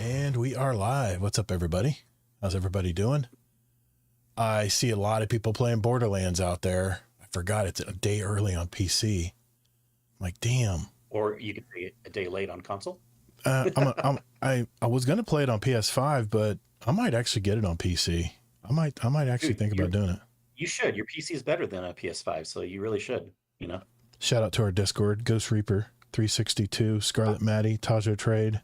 And we are live. What's up, everybody? How's everybody doing? I see a lot of people playing Borderlands out there. I forgot it's a day early on PC. I'm like, damn. Or you could say a day late on console. I was going to play it on PS5, but I might actually get it on PC. I might actually think about doing it. You should. Your PC is better than a PS5, so you really should, you know? Shout out to our Discord, Ghost Reaper 362, Scarlet Maddie, Tajo Trade,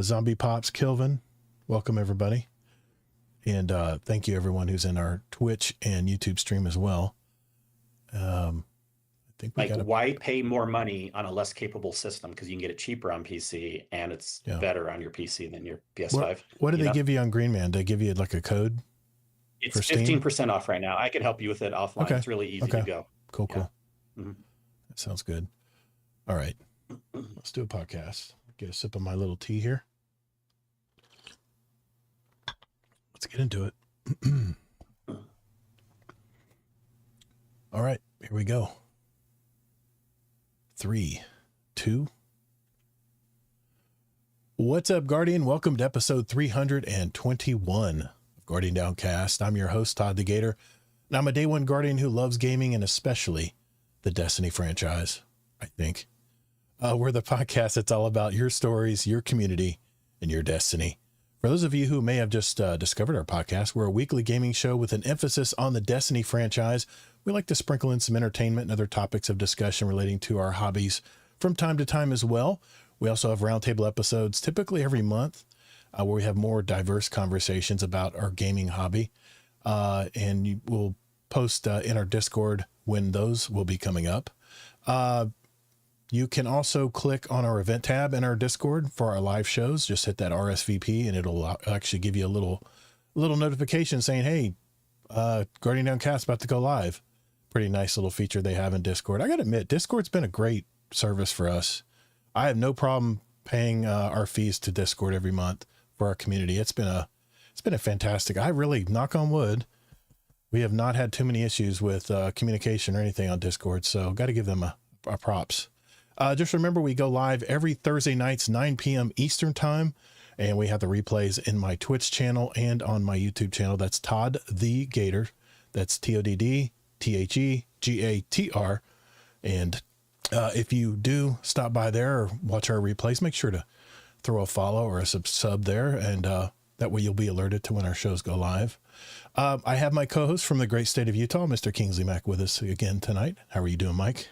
Zombie Pops, Kilvin. Welcome, everybody. And thank you, everyone who's in our Twitch and YouTube stream as well. I think we why pay more money on a less capable system? Because you can get it cheaper on PC, and it's better on your PC than your PS5. What do they give you on Green Man? Do they give you like a code? It's 15% off right now. I can help you with it offline. Okay. It's really easy to go. Cool. Mm-hmm. That sounds good. All right. Let's do a podcast. Get a sip of my little tea here. Let's get into it. All right, here we go. 3, 2. What's up, Guardian? Welcome to episode 321 of Guardian Downcast. I'm your host, Todd the Gator, and I'm a day one Guardian who loves gaming and especially the Destiny franchise, I think. We're the podcast that's all about your stories, your community, and your destiny. For those of you who may have just discovered our podcast, we're a weekly gaming show with an emphasis on the Destiny franchise. We like to sprinkle in some entertainment and other topics of discussion relating to our hobbies from time to time as well. We also have roundtable episodes typically every month where we have more diverse conversations about our gaming hobby. And we'll post in our Discord when those will be coming up. You can also click on our event tab in our Discord for our live shows. Just hit that RSVP and it'll actually give you a little notification saying, hey, Guardian Downcast about to go live. Pretty nice little feature they have in Discord. I got to admit, Discord's been a great service for us. I have no problem paying our fees to Discord every month for our community. It's been a fantastic. I really, knock on wood, we have not had too many issues with communication or anything on Discord. So got to give them a props. Just remember, we go live every Thursday nights, 9 p.m. Eastern time, and we have the replays in my Twitch channel and on my YouTube channel. That's Todd the Gator. That's TODDTHEGATR. And if you do stop by there or watch our replays, make sure to throw a follow or a sub there, and that way you'll be alerted to when our shows go live. I have my co-host from the great state of Utah, Mr. Kingsley Mack, with us again tonight. How are you doing, Mike?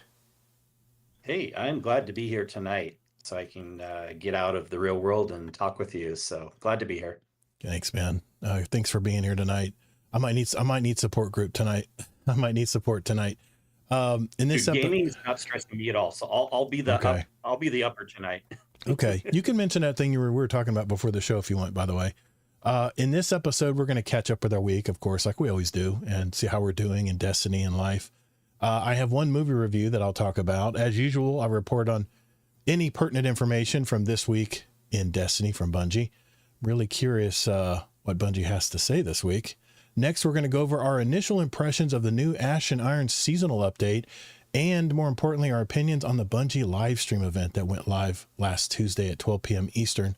Hey, I'm glad to be here tonight so I can get out of the real world and talk with you. So glad to be here. Thanks, man. Thanks for being here tonight. I might need support group tonight. I might need support tonight. In this gaming is not stressing me at all. So I'll be the I'll be the upper tonight. Okay. You can mention that thing we were talking about before the show if you want, by the way. In this episode, we're going to catch up with our week, of course, like we always do, and see how we're doing in Destiny and life. I have one movie review that I'll talk about. As usual, I report on any pertinent information from this week in Destiny from Bungie. Really curious what Bungie has to say this week. Next, we're going to go over our initial impressions of the new Ash and Iron seasonal update, and more importantly, our opinions on the Bungie live stream event that went live last Tuesday at 12 p.m. Eastern.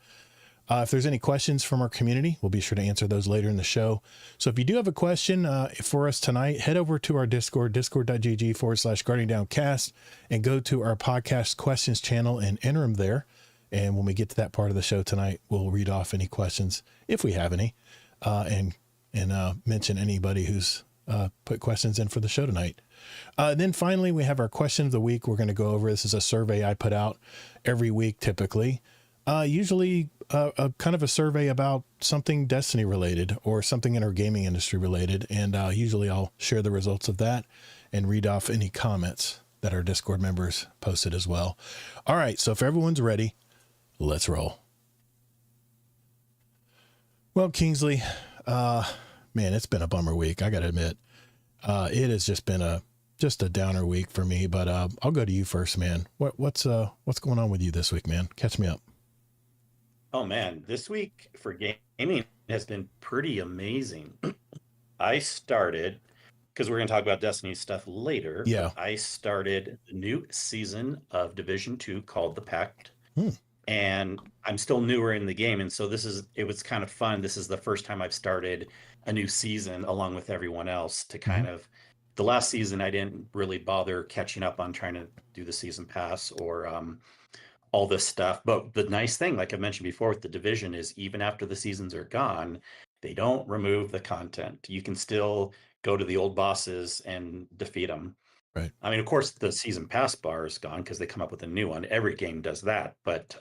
If there's any questions from our community, we'll be sure to answer those later in the show. So if you do have a question for us tonight, head over to our Discord, discord.gg/Guardian Downcast, and go to our podcast questions channel and enter them there. And when we get to that part of the show tonight, we'll read off any questions, if we have any, and mention anybody who's put questions in for the show tonight. Then finally, we have our question of the week we're going to go over. This is a survey I put out every week, typically. Usually a kind of a survey about something Destiny related or something in our gaming industry related. And usually I'll share the results of that and read off any comments that our Discord members posted as well. All right. So if everyone's ready, let's roll. Well, Kingsley, man, it's been a bummer week. I got to admit, it has just been a downer week for me, but I'll go to you first, man. What's going on with you this week, man? Catch me up. Oh man, this week for gaming has been pretty amazing. I started, because we're going to talk about Destiny stuff later. Yeah. I started the new season of Division 2 called The Pact. and I'm still newer in the game. And so it was kind of fun. This is the first time I've started a new season along with everyone else to Mm-hmm. kind of, the last season, I didn't really bother catching up on trying to do the season pass or all this stuff. But the nice thing, like I mentioned before with the Division, is even after the seasons are gone, they don't remove the content. You can still go to the old bosses and defeat them. Right. I mean, of course, the season pass bar is gone because they come up with a new one. Every game does that, but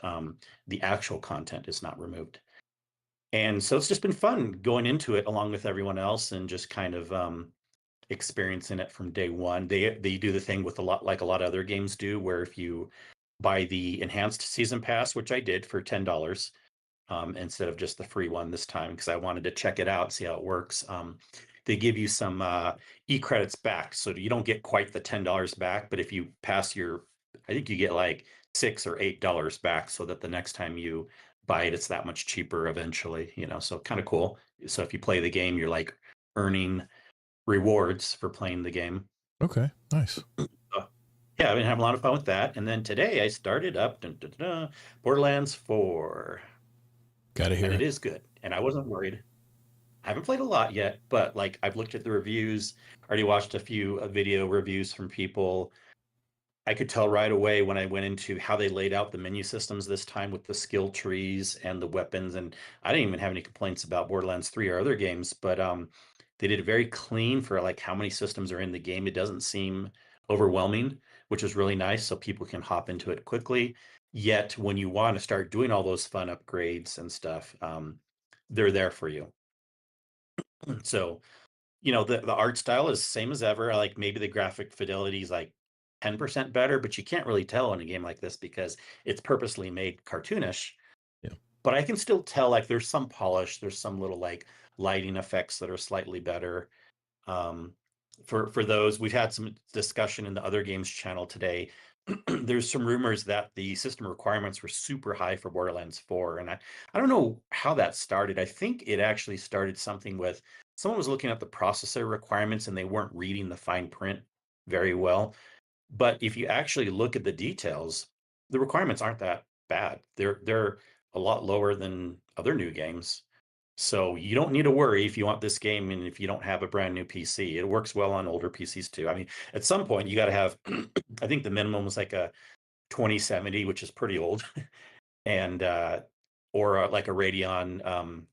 the actual content is not removed. And so it's just been fun going into it along with everyone else and just kind of experiencing it from day one. They do the thing with a lot of other games do, where if you buy the enhanced season pass, which I did for $10, instead of just the free one this time because I wanted to check it out, see how it works. They give you some e-credits back, so you don't get quite the $10 back, but if you pass I think you get like $6 or $8 back, so that the next time you buy it, it's that much cheaper eventually. So kind of cool. So if you play the game, you're like earning rewards for playing the game. Okay, nice. Yeah, I've been having a lot of fun with that. And then today I started up Borderlands 4. Gotta hear And it it. is good. And I wasn't worried. I haven't played a lot yet, but like I've looked at the reviews, already watched a few video reviews from people. I could tell right away when I went into how they laid out the menu systems this time with the skill trees and the weapons. And I didn't even have any complaints about Borderlands 3 or other games, but they did it very clean for like how many systems are in the game. It doesn't seem overwhelming, which is really nice, so people can hop into it quickly. Yet when you want to start doing all those fun upgrades and stuff, they're there for you. So the art style is same as ever. Like maybe the graphic fidelity is like 10% better, but you can't really tell in a game like this because it's purposely made cartoonish. Yeah. But I can still tell like there's some polish, there's some little like lighting effects that are slightly better. For those, we've had some discussion in the other games channel today. There's some rumors that the system requirements were super high for Borderlands 4, and I don't know how that started. I think it actually started something with someone was looking at the processor requirements and they weren't reading the fine print very well. But if you actually look at the details, the requirements aren't that bad. They're a lot lower than other new games. So you don't need to worry if you want this game and if you don't have a brand new PC. It works well on older PCs too. I mean, at some point you got to have, I think the minimum was like a 2070, which is pretty old, and or like a Radeon.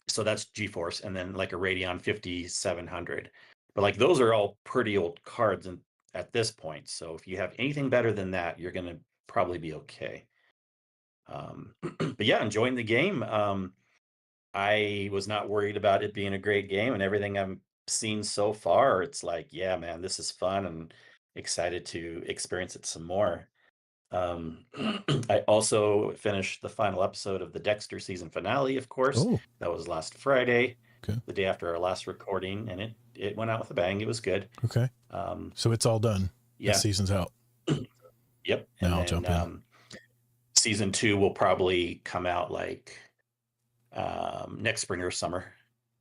So that's GeForce, and then like a Radeon 5700. But like those are all pretty old cards and at this point. So if you have anything better than that, you're going to probably be okay. But yeah, enjoying the game. I was not worried about it being a great game, and everything I've seen so far, it's like, yeah, man, this is fun and excited to experience it some more. I also finished the final episode of the Dexter season finale, of course. Oh, That was last Friday, okay. the day after our last recording, and it went out with a bang. It was good. Okay. So it's all done. Yeah. That season's out. Yep. Now And I'll then jump in. season 2 will probably come out like next spring or summer,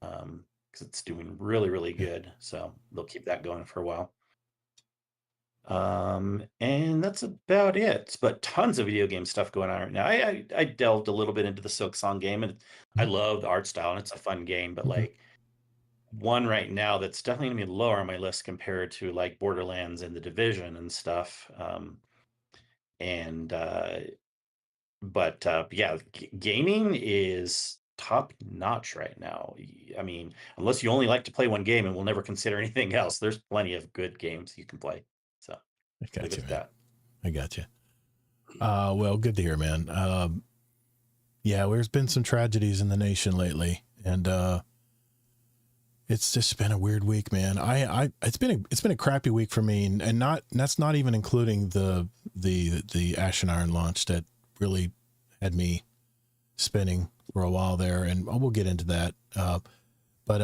because it's doing really, really good. So they'll keep that going for a while. And that's about it. But tons of video game stuff going on right now. I delved a little bit into the Silk Song game, and I love the art style, and it's a fun game. But like one right now that's definitely gonna be lower on my list compared to like Borderlands and the Division and stuff. And but yeah, gaming is top notch right now. I mean, unless you only like to play one game and will never consider anything else, there's plenty of good games you can play. So I got leave it you, at man. that. I got you. Well, good to hear, man. Yeah, there's been some tragedies in the nation lately, and it's just been a weird week, man. It's been a crappy week for me, and that's not even including the Ashen Iron launch that really had me spinning for a while there, and we'll get into that. But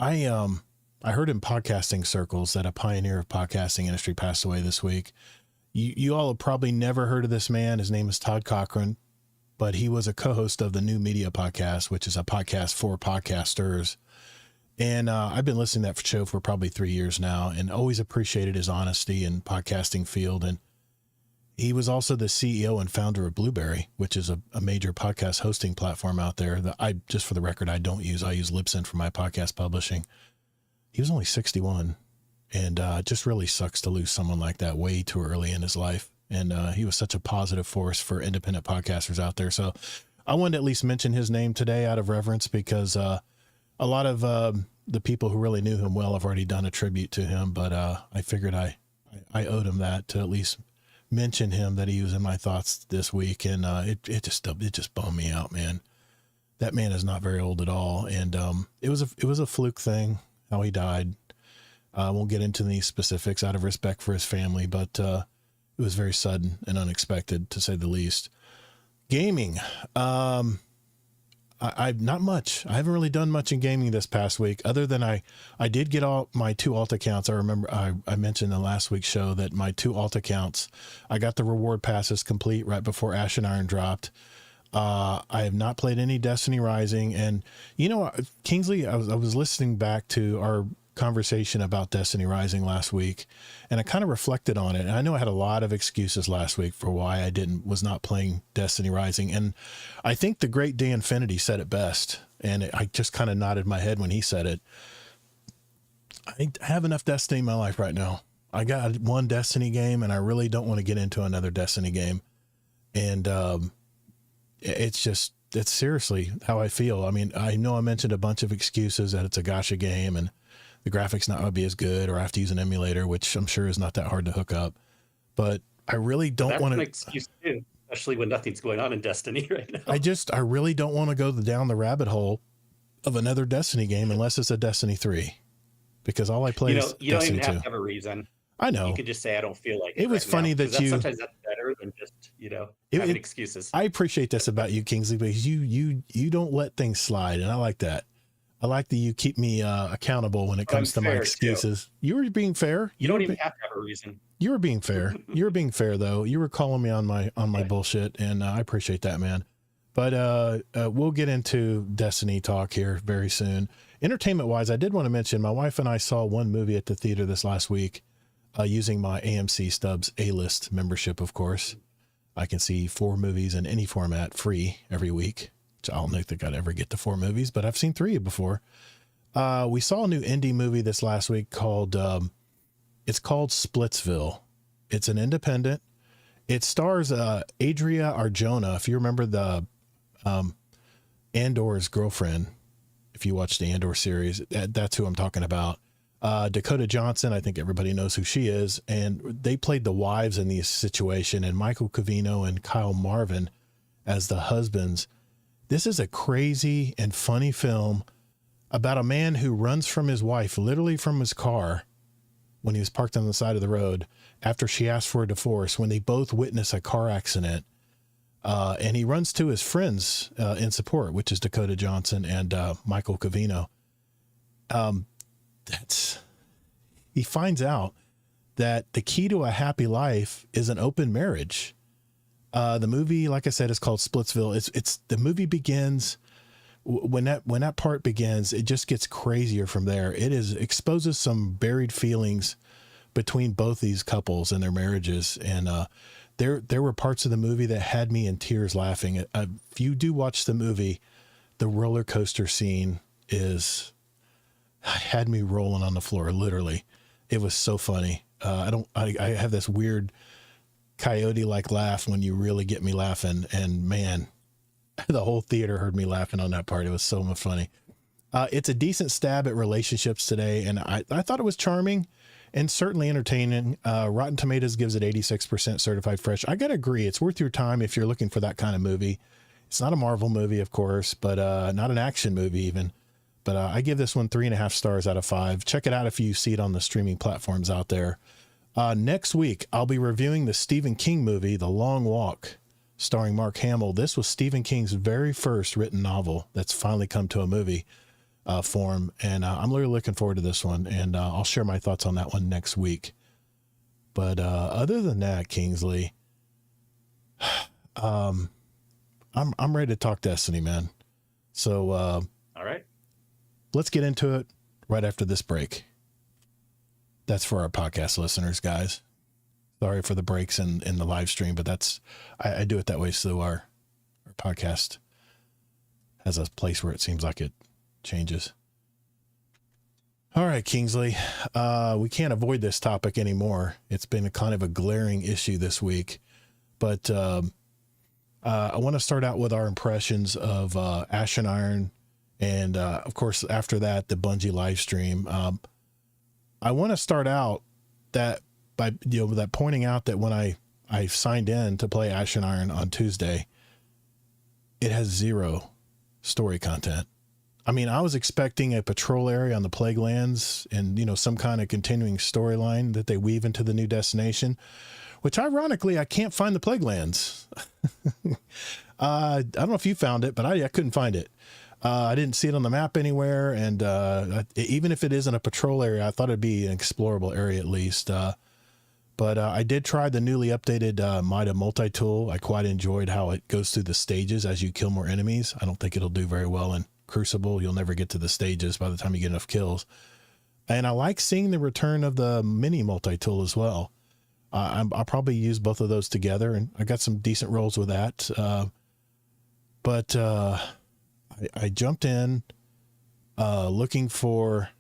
I heard in podcasting circles that a pioneer of podcasting industry passed away this week. You all have probably never heard of this man. His name is Todd Cochran, but he was a co-host of the New Media Podcast, which is a podcast for podcasters. And I've been listening to that show for probably 3 years now, and always appreciated his honesty in podcasting field. And He was also the CEO and founder of Blueberry, which is a major podcast hosting platform out there that just for the record, I don't use. I use Libsyn for my podcast publishing. He was only 61, and it just really sucks to lose someone like that way too early in his life. And he was such a positive force for independent podcasters out there. So I wanted to at least mention his name today out of reverence, because a lot of the people who really knew him well have already done a tribute to him. But I figured I owed him that, to at least mention him, that he was in my thoughts this week. And it just bummed me out, man. That man is not very old at all. And it was a fluke thing how he died. I won't get into any specifics out of respect for his family, but it was very sudden and unexpected, to say the least. Gaming. I not much. I haven't really done much in gaming this past week, other than I did get all my 2 alt accounts. I remember I mentioned in the last week's show that my 2 alt accounts, I got the reward passes complete right before Ash and Iron dropped. I have not played any Destiny Rising. And, you know, Kingsley, I was listening back to our conversation about Destiny Rising last week, and I kind of reflected on it. And I know I had a lot of excuses last week for why I was not playing Destiny Rising. And I think the great D Infinity said it best. And I just kind of nodded my head when he said it. I have enough Destiny in my life right now. I got one Destiny game, and I really don't want to get into another Destiny game. And, it's seriously how I feel. I mean, I know I mentioned a bunch of excuses that it's a gacha game and the graphics not going to be as good, or I have to use an emulator, which I'm sure is not that hard to hook up. But I really don't want to. That's an excuse too, especially when nothing's going on in Destiny right now. I really don't want to go down the rabbit hole of another Destiny game unless it's a Destiny 3, because all I play is Destiny 2. You don't even have to have a reason. I know. You can just say, I don't feel like it. It was funny that sometimes that's better than just, having excuses. I appreciate this about you, Kingsley, because you don't let things slide. And I like that. I like that you keep me accountable when it comes to my excuses. Too. You were being fair. You don't even have to have a reason. You were being fair. You were being fair, though. You were calling me on my bullshit, and I appreciate that, man. But we'll get into Destiny talk here very soon. Entertainment-wise, I did want to mention my wife and I saw one movie at the theater this last week. Using my AMC Stubs A-List membership, of course. I can see 4 movies in any format free every week, which I don't think I'd ever get to 4 movies, but I've seen 3 before. We saw a new indie movie this last week called Splitsville. It's an independent. It stars Adria Arjona. If you remember the Andor's girlfriend, if you watch the Andor series, that's who I'm talking about. Dakota Johnson, I think everybody knows who she is, and they played the wives in this situation, and Michael Covino and Kyle Marvin as the husbands. This is a crazy and funny film about a man who runs from his wife, literally from his car, when he was parked on the side of the road after she asked for a divorce, when they both witness a car accident. And he runs to his friends in support, which is Dakota Johnson and Michael Covino. He finds out that the key to a happy life is an open marriage. The movie, like I said, is called Splitsville. It's the movie begins when that part begins, it just gets crazier from there. It exposes some buried feelings between both these couples and their marriages. And, there were parts of the movie that had me in tears laughing. If you do watch the movie, the roller coaster scene had me rolling on the floor. Literally. It was so funny. I have this weird coyote-like laugh when you really get me laughing, and man, the whole theater heard me laughing on that part. It was so much funny. It's a decent stab at relationships today. And I thought it was charming and certainly entertaining. Rotten Tomatoes gives it 86% certified fresh. I got to agree. It's worth your time if you're looking for that kind of movie. It's not a Marvel movie, of course, but not an action movie even. But I give this one 3.5 stars out of 5. Check it out if you see it on the streaming platforms out there. Next week, I'll be reviewing the Stephen King movie, The Long Walk, starring Mark Hamill. This was Stephen King's very first written novel that's finally come to a movie form. And I'm really looking forward to this one. And I'll share my thoughts on that one next week. But other than that, Kingsley, I'm ready to talk Destiny, man. So all right. Let's get into it right after this break. That's for our podcast listeners, guys. Sorry for the breaks in the live stream, but I do it that way so our podcast has a place where it seems like it changes. All right, Kingsley, we can't avoid this topic anymore. It's been a kind of a glaring issue this week, but I want to start out with our impressions of Ash and Iron, and of course, after that, the Bungie live stream. I want to start out that by that pointing out that when I signed in to play Ash and Iron on Tuesday, it has 0 story content. I mean, I was expecting a patrol area on the Plague Lands and, some kind of continuing storyline that they weave into the new destination, which ironically, I can't find the Plague Lands. I don't know if you found it, but I couldn't find it. I didn't see it on the map anywhere. And even if it isn't a patrol area, I thought it'd be an explorable area at least. But I did try the newly updated Mida multi-tool. I quite enjoyed how it goes through the stages as you kill more enemies. I don't think it'll do very well in Crucible. You'll never get to the stages by the time you get enough kills. And I like seeing the return of the mini multi-tool as well. I'll probably use both of those together, and I got some decent rolls with that. But I jumped in looking for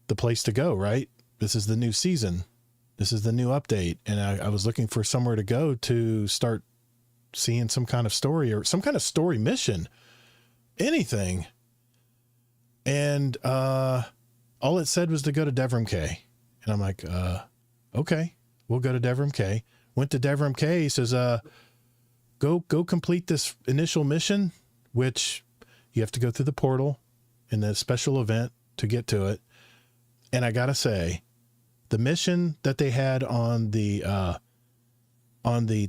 the place to go, right? This is the new season. This is the new update. And I was looking for somewhere to go to start seeing some kind of story or some kind of story mission, anything. And all it said was to go to Devrim K. And I'm like, okay, we'll go to Devrim K. Went to Devrim K. He says, go complete this initial mission, which you have to go through the portal in the special event to get to it. And I got to say, the mission that they had on the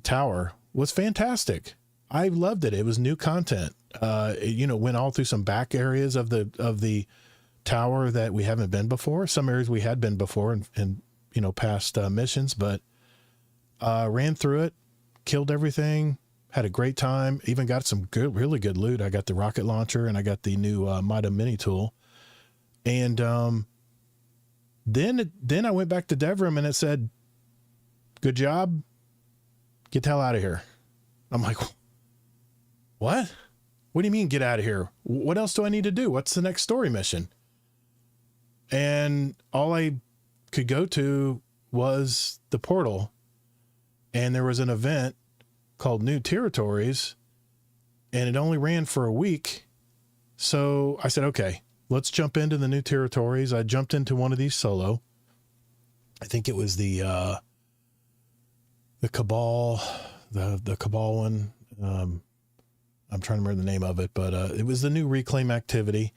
tower was fantastic. I loved it. It was new content. It, went all through some back areas of the tower that we haven't been before. Some areas we had been before in past missions, but ran through it, killed everything, had a great time, even got some really good loot. I got the rocket launcher and I got the new Mida mini tool. And then I went back to Devrim and it said, good job. Get the hell out of here. I'm like, what? What do you mean get out of here? What else do I need to do? What's the next story mission? And all I could go to was the portal. And there was an event called New Territories, and it only ran for a week. So I said, okay, let's jump into the New Territories. I jumped into one of these solo. I think it was the Cabal, the Cabal one. I'm trying to remember the name of it, but it was the new reclaim activity.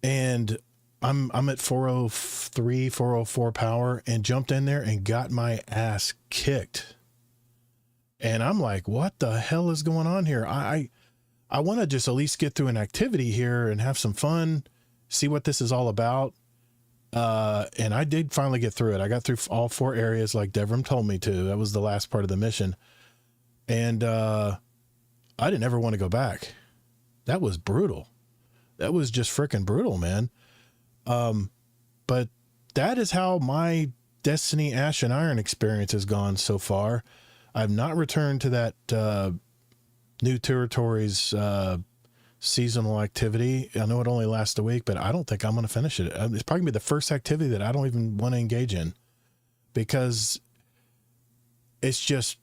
And I'm at 403, 404 power and jumped in there and got my ass kicked. And I'm like, what the hell is going on here? I want to just at least get through an activity here and have some fun, see what this is all about. And I did finally get through it. I got through all 4 areas like Devrim told me to. That was the last part of the mission. And I didn't ever want to go back. That was brutal. That was just freaking brutal, man. But that is how my Destiny Ash and Iron experience has gone so far. I've not returned to that New Territories seasonal activity. I know it only lasts a week, but I don't think I'm going to finish it. It's probably gonna be the first activity that I don't even want to engage in, because it's just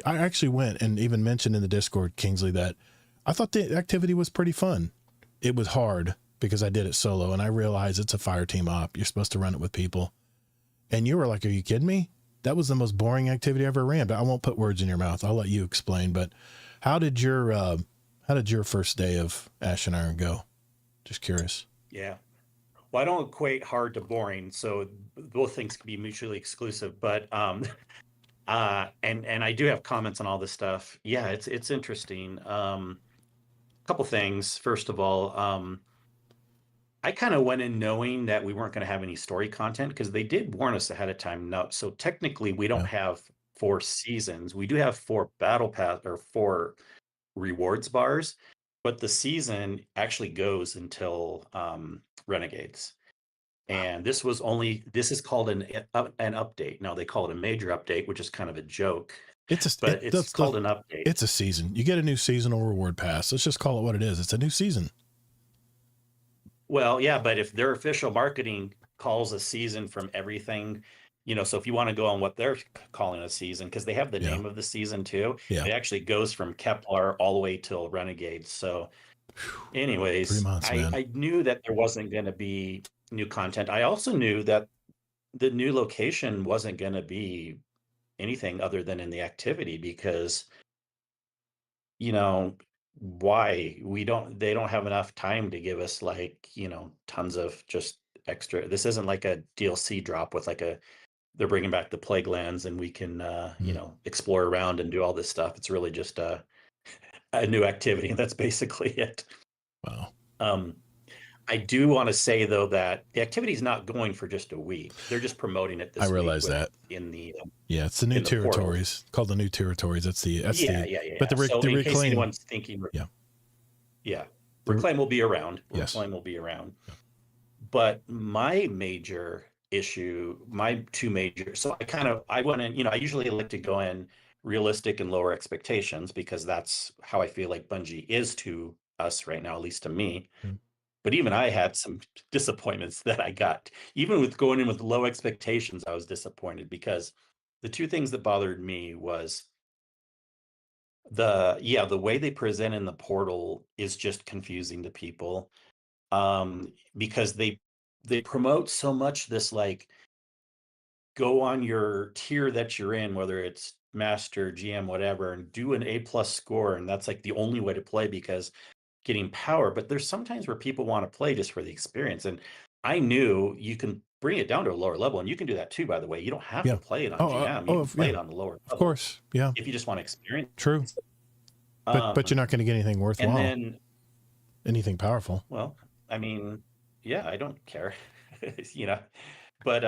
I actually went and even mentioned in the Discord, Kingsley, that I thought the activity was pretty fun. It was hard because I did it solo, and I realized it's a fire team op. You're supposed to run it with people. And you were like, are you kidding me? That was the most boring activity I ever ran. But I won't put words in your mouth. I'll let you explain. But how did your first day of Ash and Iron go? Just curious. Yeah. Well, I don't equate hard to boring, so both things can be mutually exclusive. But and I do have comments on all this stuff. Yeah, it's interesting. Couple things. First of all, I kind of went in knowing that we weren't going to have any story content, because they did warn us ahead of time. No, so technically we don't have 4 seasons. We do have 4 battle pass or 4 rewards bars, but the season actually goes until Renegades. And this is called an update. Now they call it a major update, which is kind of a joke, but it's called an update. It's a season. You get a new seasonal reward pass. Let's just call it what it is. It's a new season. Well, yeah, but if their official marketing calls a season from everything, so if you want to go on what they're calling a season, because they have the name of the season too, it actually goes from Kepler all the way till Renegades. So anyways, 3 months, man. I knew that there wasn't going to be new content. I also knew that the new location wasn't going to be anything other than in the activity, because why they don't have enough time to give us tons of just extra. This isn't like a DLC drop with they're bringing back the plague lands and we can explore around and do all this stuff. It's really just a new activity, and that's basically it. Wow. I do want to say though that the activity is not going for just a week. They're just promoting it this week. I realize that in the it's the new territories, called the new territories. That's the But the in case reclaim. Anyone's thinking, reclaim will be around. Yes. Reclaim will be around. But my major issue, my two major. So I went in. I usually like to go in realistic and lower expectations, because that's how I feel like Bungie is to us right now, at least to me. But even I had some disappointments that I got. Even with going in with low expectations, I was disappointed, because the two things that bothered me was the way they present in the portal is just confusing to people. Because they promote so much this, like, go on your tier that you're in, whether it's master, GM, whatever, and do an A+ score, and that's like the only way to play, because getting power. But there's sometimes where people want to play just for the experience, and I knew you can bring it down to a lower level, and you can do that too, by the way. You don't have to play it on GM. You can play it on the lower level, of course. Yeah, if you just want to experience. True. But you're not going to get anything worthwhile, and then anything powerful. Well, I mean, I don't care. But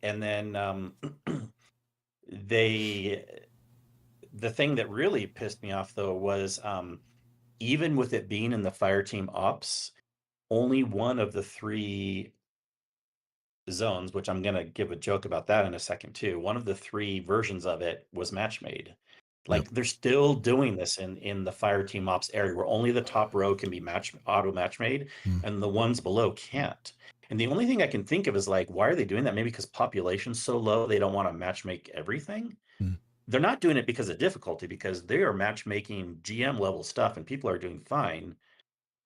and then the thing that really pissed me off though was, even with it being in the fire team ops, only one of the 3 zones, which I'm going to give a joke about that in a second too, one of the 3 versions of it was match made. Like, they're still doing this in the fire team ops area, where only the top row can be auto match made, and the ones below can't. And the only thing I can think of is, like, why are they doing that? Maybe because population's so low, they don't want to match make everything. They're not doing it because of difficulty, because they are matchmaking GM level stuff and people are doing fine.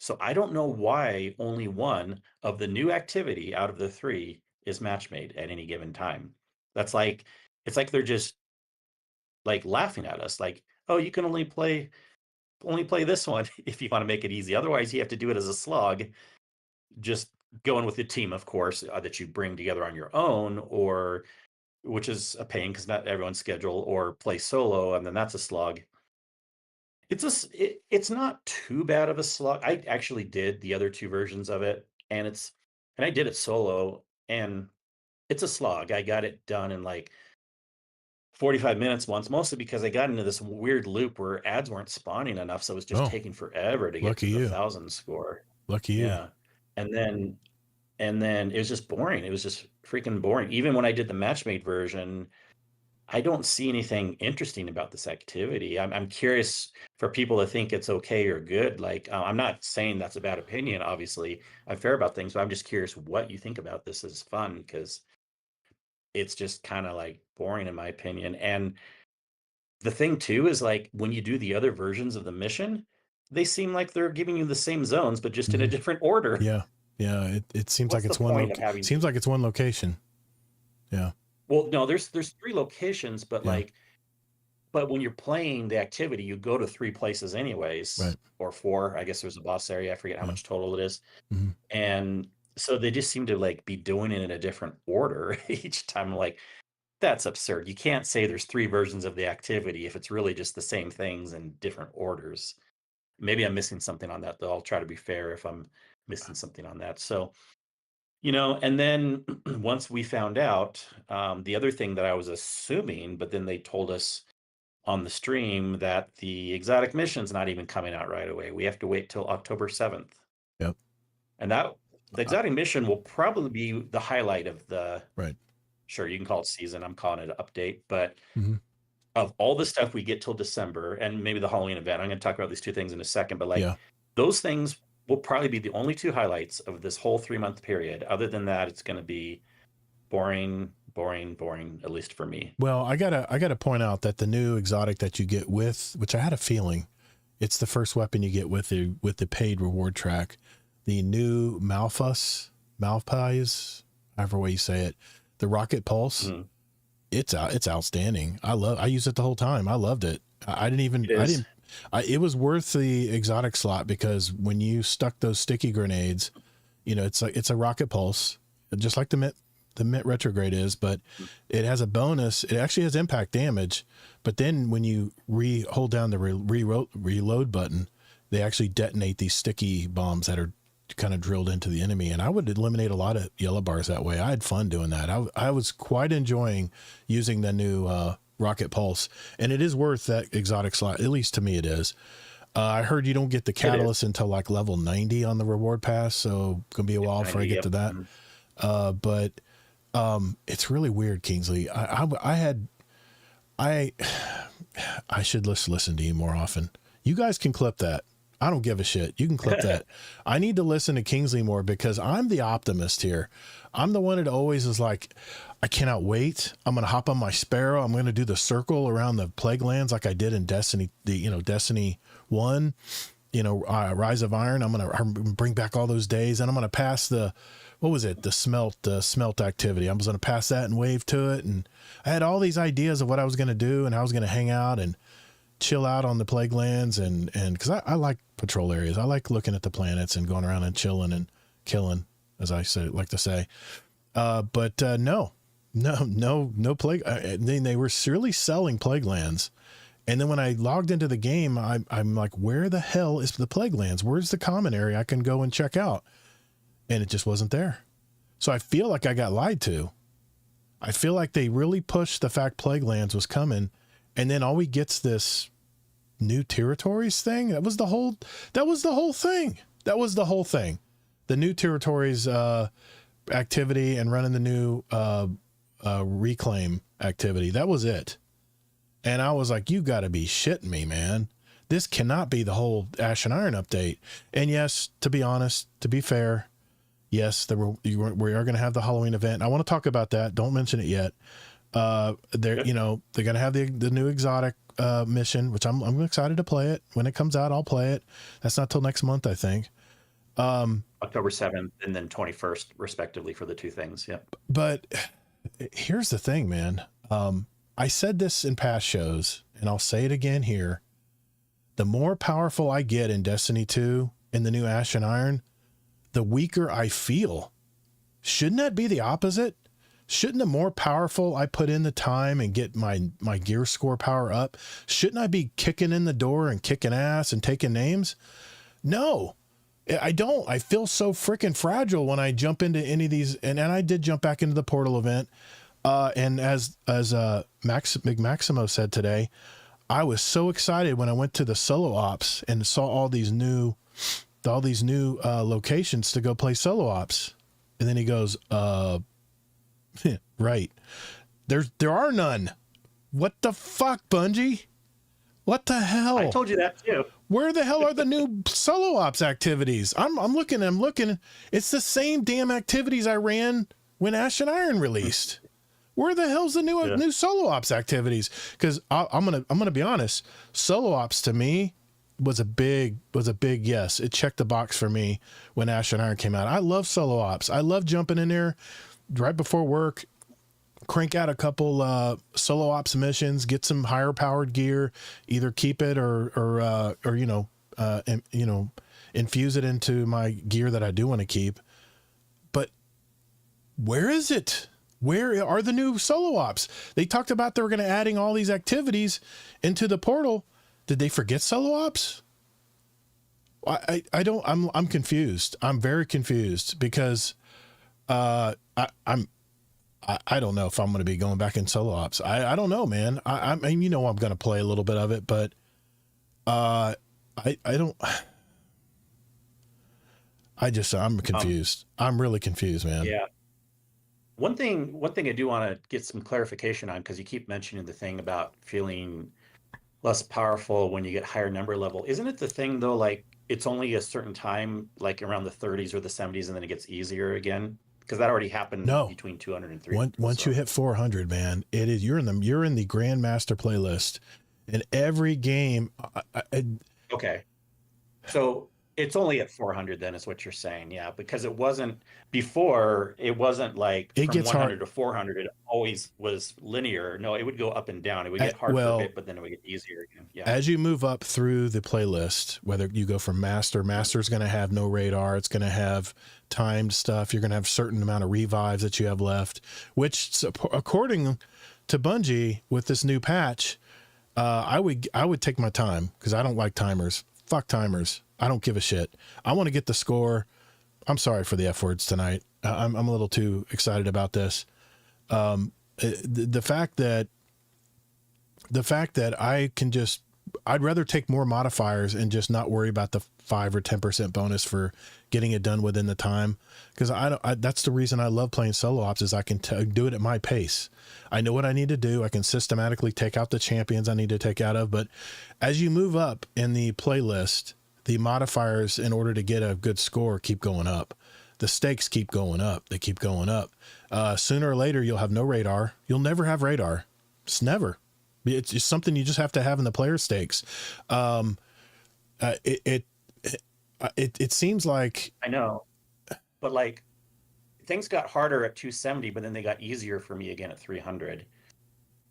So I don't know why only one of the new activity out of the 3 is match made at any given time. It's like they're just like laughing at us, like, oh, you can only play this one if you want to make it easy. Otherwise, you have to do it as a slog. Just going with the team, of course, that you bring together on your own, or which is a pain because not everyone's schedule, or play solo, and then that's a slog. It's not too bad of a slog. I actually did the other 2 versions of it, and I did it solo, and it's a slog. I got it done in like 45 minutes once, mostly because I got into this weird loop where ads weren't spawning enough, so it was just taking forever to get to the 1,000 score. Lucky you. Yeah. And then it was just boring. It was just freaking boring. Even when I did the match-made version, I don't see anything interesting about this activity. I'm curious for people to think it's okay or good. Like, I'm not saying that's a bad opinion. Obviously, I'm fair about things, but I'm just curious what you think about this as fun, because it's just kind of like boring in my opinion. And the thing too is, like, when you do the other versions of the mission, they seem like they're giving you the same zones, but just in a different order. Yeah. It seems like it's one. Seems like it's one location. Yeah. Well, no, there's 3 locations, but but when you're playing the activity, you go to 3 places anyways, right, or 4. I guess there's a boss area. I forget how much total it is. And so they just seem to like be doing it in a different order each time. Like, that's absurd. You can't say there's 3 versions of the activity if it's really just the same things in different orders. Maybe I'm missing something on that, though. I'll try to be fair if I'm missing something on that. So, and then once we found out, the other thing that I was assuming, but then they told us on the stream that the exotic mission's not even coming out right away. We have to wait till October 7th. Yep. And The exotic mission will probably be the highlight of the, Right. sure, you can call it season. I'm calling it an update, but Mm-hmm. of all the stuff we get till December and maybe the Halloween event, I'm going to talk about these two things in a second, but like Yeah. those things will probably be the only two highlights of this whole 3-month period. Other than that, it's going to be boring, at least for me. Well, I gotta point out that the new exotic that you get with, which I had a feeling, it's the first weapon you get with the paid reward track, the new Malphus, however way you say it, the Rocket Pulse. Mm-hmm. It's outstanding. I used it the whole time. I loved it. It was worth the exotic slot because when you stuck those sticky grenades, it's a Rocket Pulse, just like the Mint Retrograde is, but it has a bonus. It actually has impact damage, but then when you hold down the reload button, they actually detonate these sticky bombs that are kind of drilled into the enemy. And I would eliminate a lot of yellow bars that way. I had fun doing that. I was quite enjoying using the new Rocket Pulse, and it is worth that exotic slot. At least to me, it is. I heard you don't get the catalyst until like level 90 on the reward pass, so it's gonna be a while before I get to that. But it's really weird, Kingsley. I should listen to you more often. You guys can clip that. I don't give a shit. You can clip that. I need to listen to Kingsley more because I'm the optimist here. I'm the one that always is like, I cannot wait. I'm going to hop on my Sparrow. I'm going to do the circle around the Plague Lands like I did in Destiny, Destiny 1, Rise of Iron. I'm going to bring back all those days, and I'm going to pass the smelt activity. I was going to pass that and wave to it. And I had all these ideas of what I was going to do and how I was going to hang out and chill out on the Plague Lands. And cause I like patrol areas. I like looking at the planets and going around and chilling and killing, as I like to say. But no Plague. They were really selling Plague Lands. And then when I logged into the game, I'm like, where the hell is the Plague Lands? Where's the common area I can go and check out? And it just wasn't there. So I feel like I got lied to. I feel like they really pushed the fact Plague Lands was coming. And then all we get's this new territories thing. That was the whole thing. The new territories activity and running the new reclaim activity. That was it. And I was like, you got to be shitting me, man. This cannot be the whole Ash and Iron update. And yes, to be honest, to be fair, yes, we are going to have the Halloween event. I want to talk about that. Don't mention it yet. They're going to have the new exotic mission, which I'm excited to play it. When it comes out, I'll play it. That's not till next month, I think. October 7th and then 21st, respectively, for the two things. Yep. But here's the thing, man. I said this in past shows, and I'll say it again here. The more powerful I get in Destiny 2 in the new Ash and Iron, the weaker I feel. Shouldn't that be the opposite? Shouldn't the more powerful I put in the time and get my gear score power up, shouldn't I be kicking in the door and kicking ass and taking names? No, I don't. I feel so freaking fragile when I jump into any of these. And I did jump back into the portal event. And as Maximo said today, I was so excited when I went to the solo ops and saw all these new locations to go play solo ops. And then he goes, right. There are none. What the fuck, Bungie? What the hell? I told you that too. Where the hell are the new solo ops activities? I'm looking. It's the same damn activities I ran when Ash and Iron released. Where the hell's the new solo ops activities? Because I'm gonna be honest. Solo ops to me was a big yes. It checked the box for me when Ash and Iron came out. I love solo ops. I love jumping in there right before work, crank out a couple solo ops missions, get some higher powered gear, either keep it or infuse it into my gear that I do want to keep. But where is it? Where are the new solo ops? They talked about they were going to adding all these activities into the portal. Did they forget solo ops? I'm confused. I'm very confused because I don't know if I'm going to be going back in solo ops. I don't know, man. I mean, I'm going to play a little bit of it, but I I'm Um, confused. I'm really confused, man. yeah. One thing I do want to get some clarification on, because you keep mentioning the thing about feeling less powerful when you get higher number level. Isn't it the thing though, like it's only a certain time, like around the 30s or the 70s, and then it gets easier again? Because that already happened No, between 200 and 300. once you So hit 400, man, it is you're in the Grandmaster playlist, and every game. okay. So it's only at 400 then, is what you're saying. Yeah, because it wasn't before, it wasn't like It from gets hard. 100 to 400, it always was linear. No, it would go up and down. It would get hard for a Well, bit, but then it would get easier again. Yeah. as you move up through the playlist, whether you go from master's going to have no radar, it's going to have timed stuff. You're going to have a certain amount of revives that you have left, which according to Bungie with this new patch, I would take my time because I don't like timers. Fuck timers. I don't give a shit. I want to get the score. I'm sorry for the F words tonight. I'm a little too excited about this. The fact that I can just, I'd rather take more modifiers and just not worry about the 5 or 10% bonus for getting it done within the time. Cause that's the reason I love playing solo ops is I can do it at my pace. I know what I need to do. I can systematically take out the champions I need to take out of, but as you move up in the playlist, the modifiers in order to get a good score keep going up. The stakes keep going up. They keep going up. Sooner or later, you'll have no radar. You'll never have radar. It's never. It's just something you just have to have in the player stakes. It seems like I know, but like things got harder at 270, but then they got easier for me again at 300.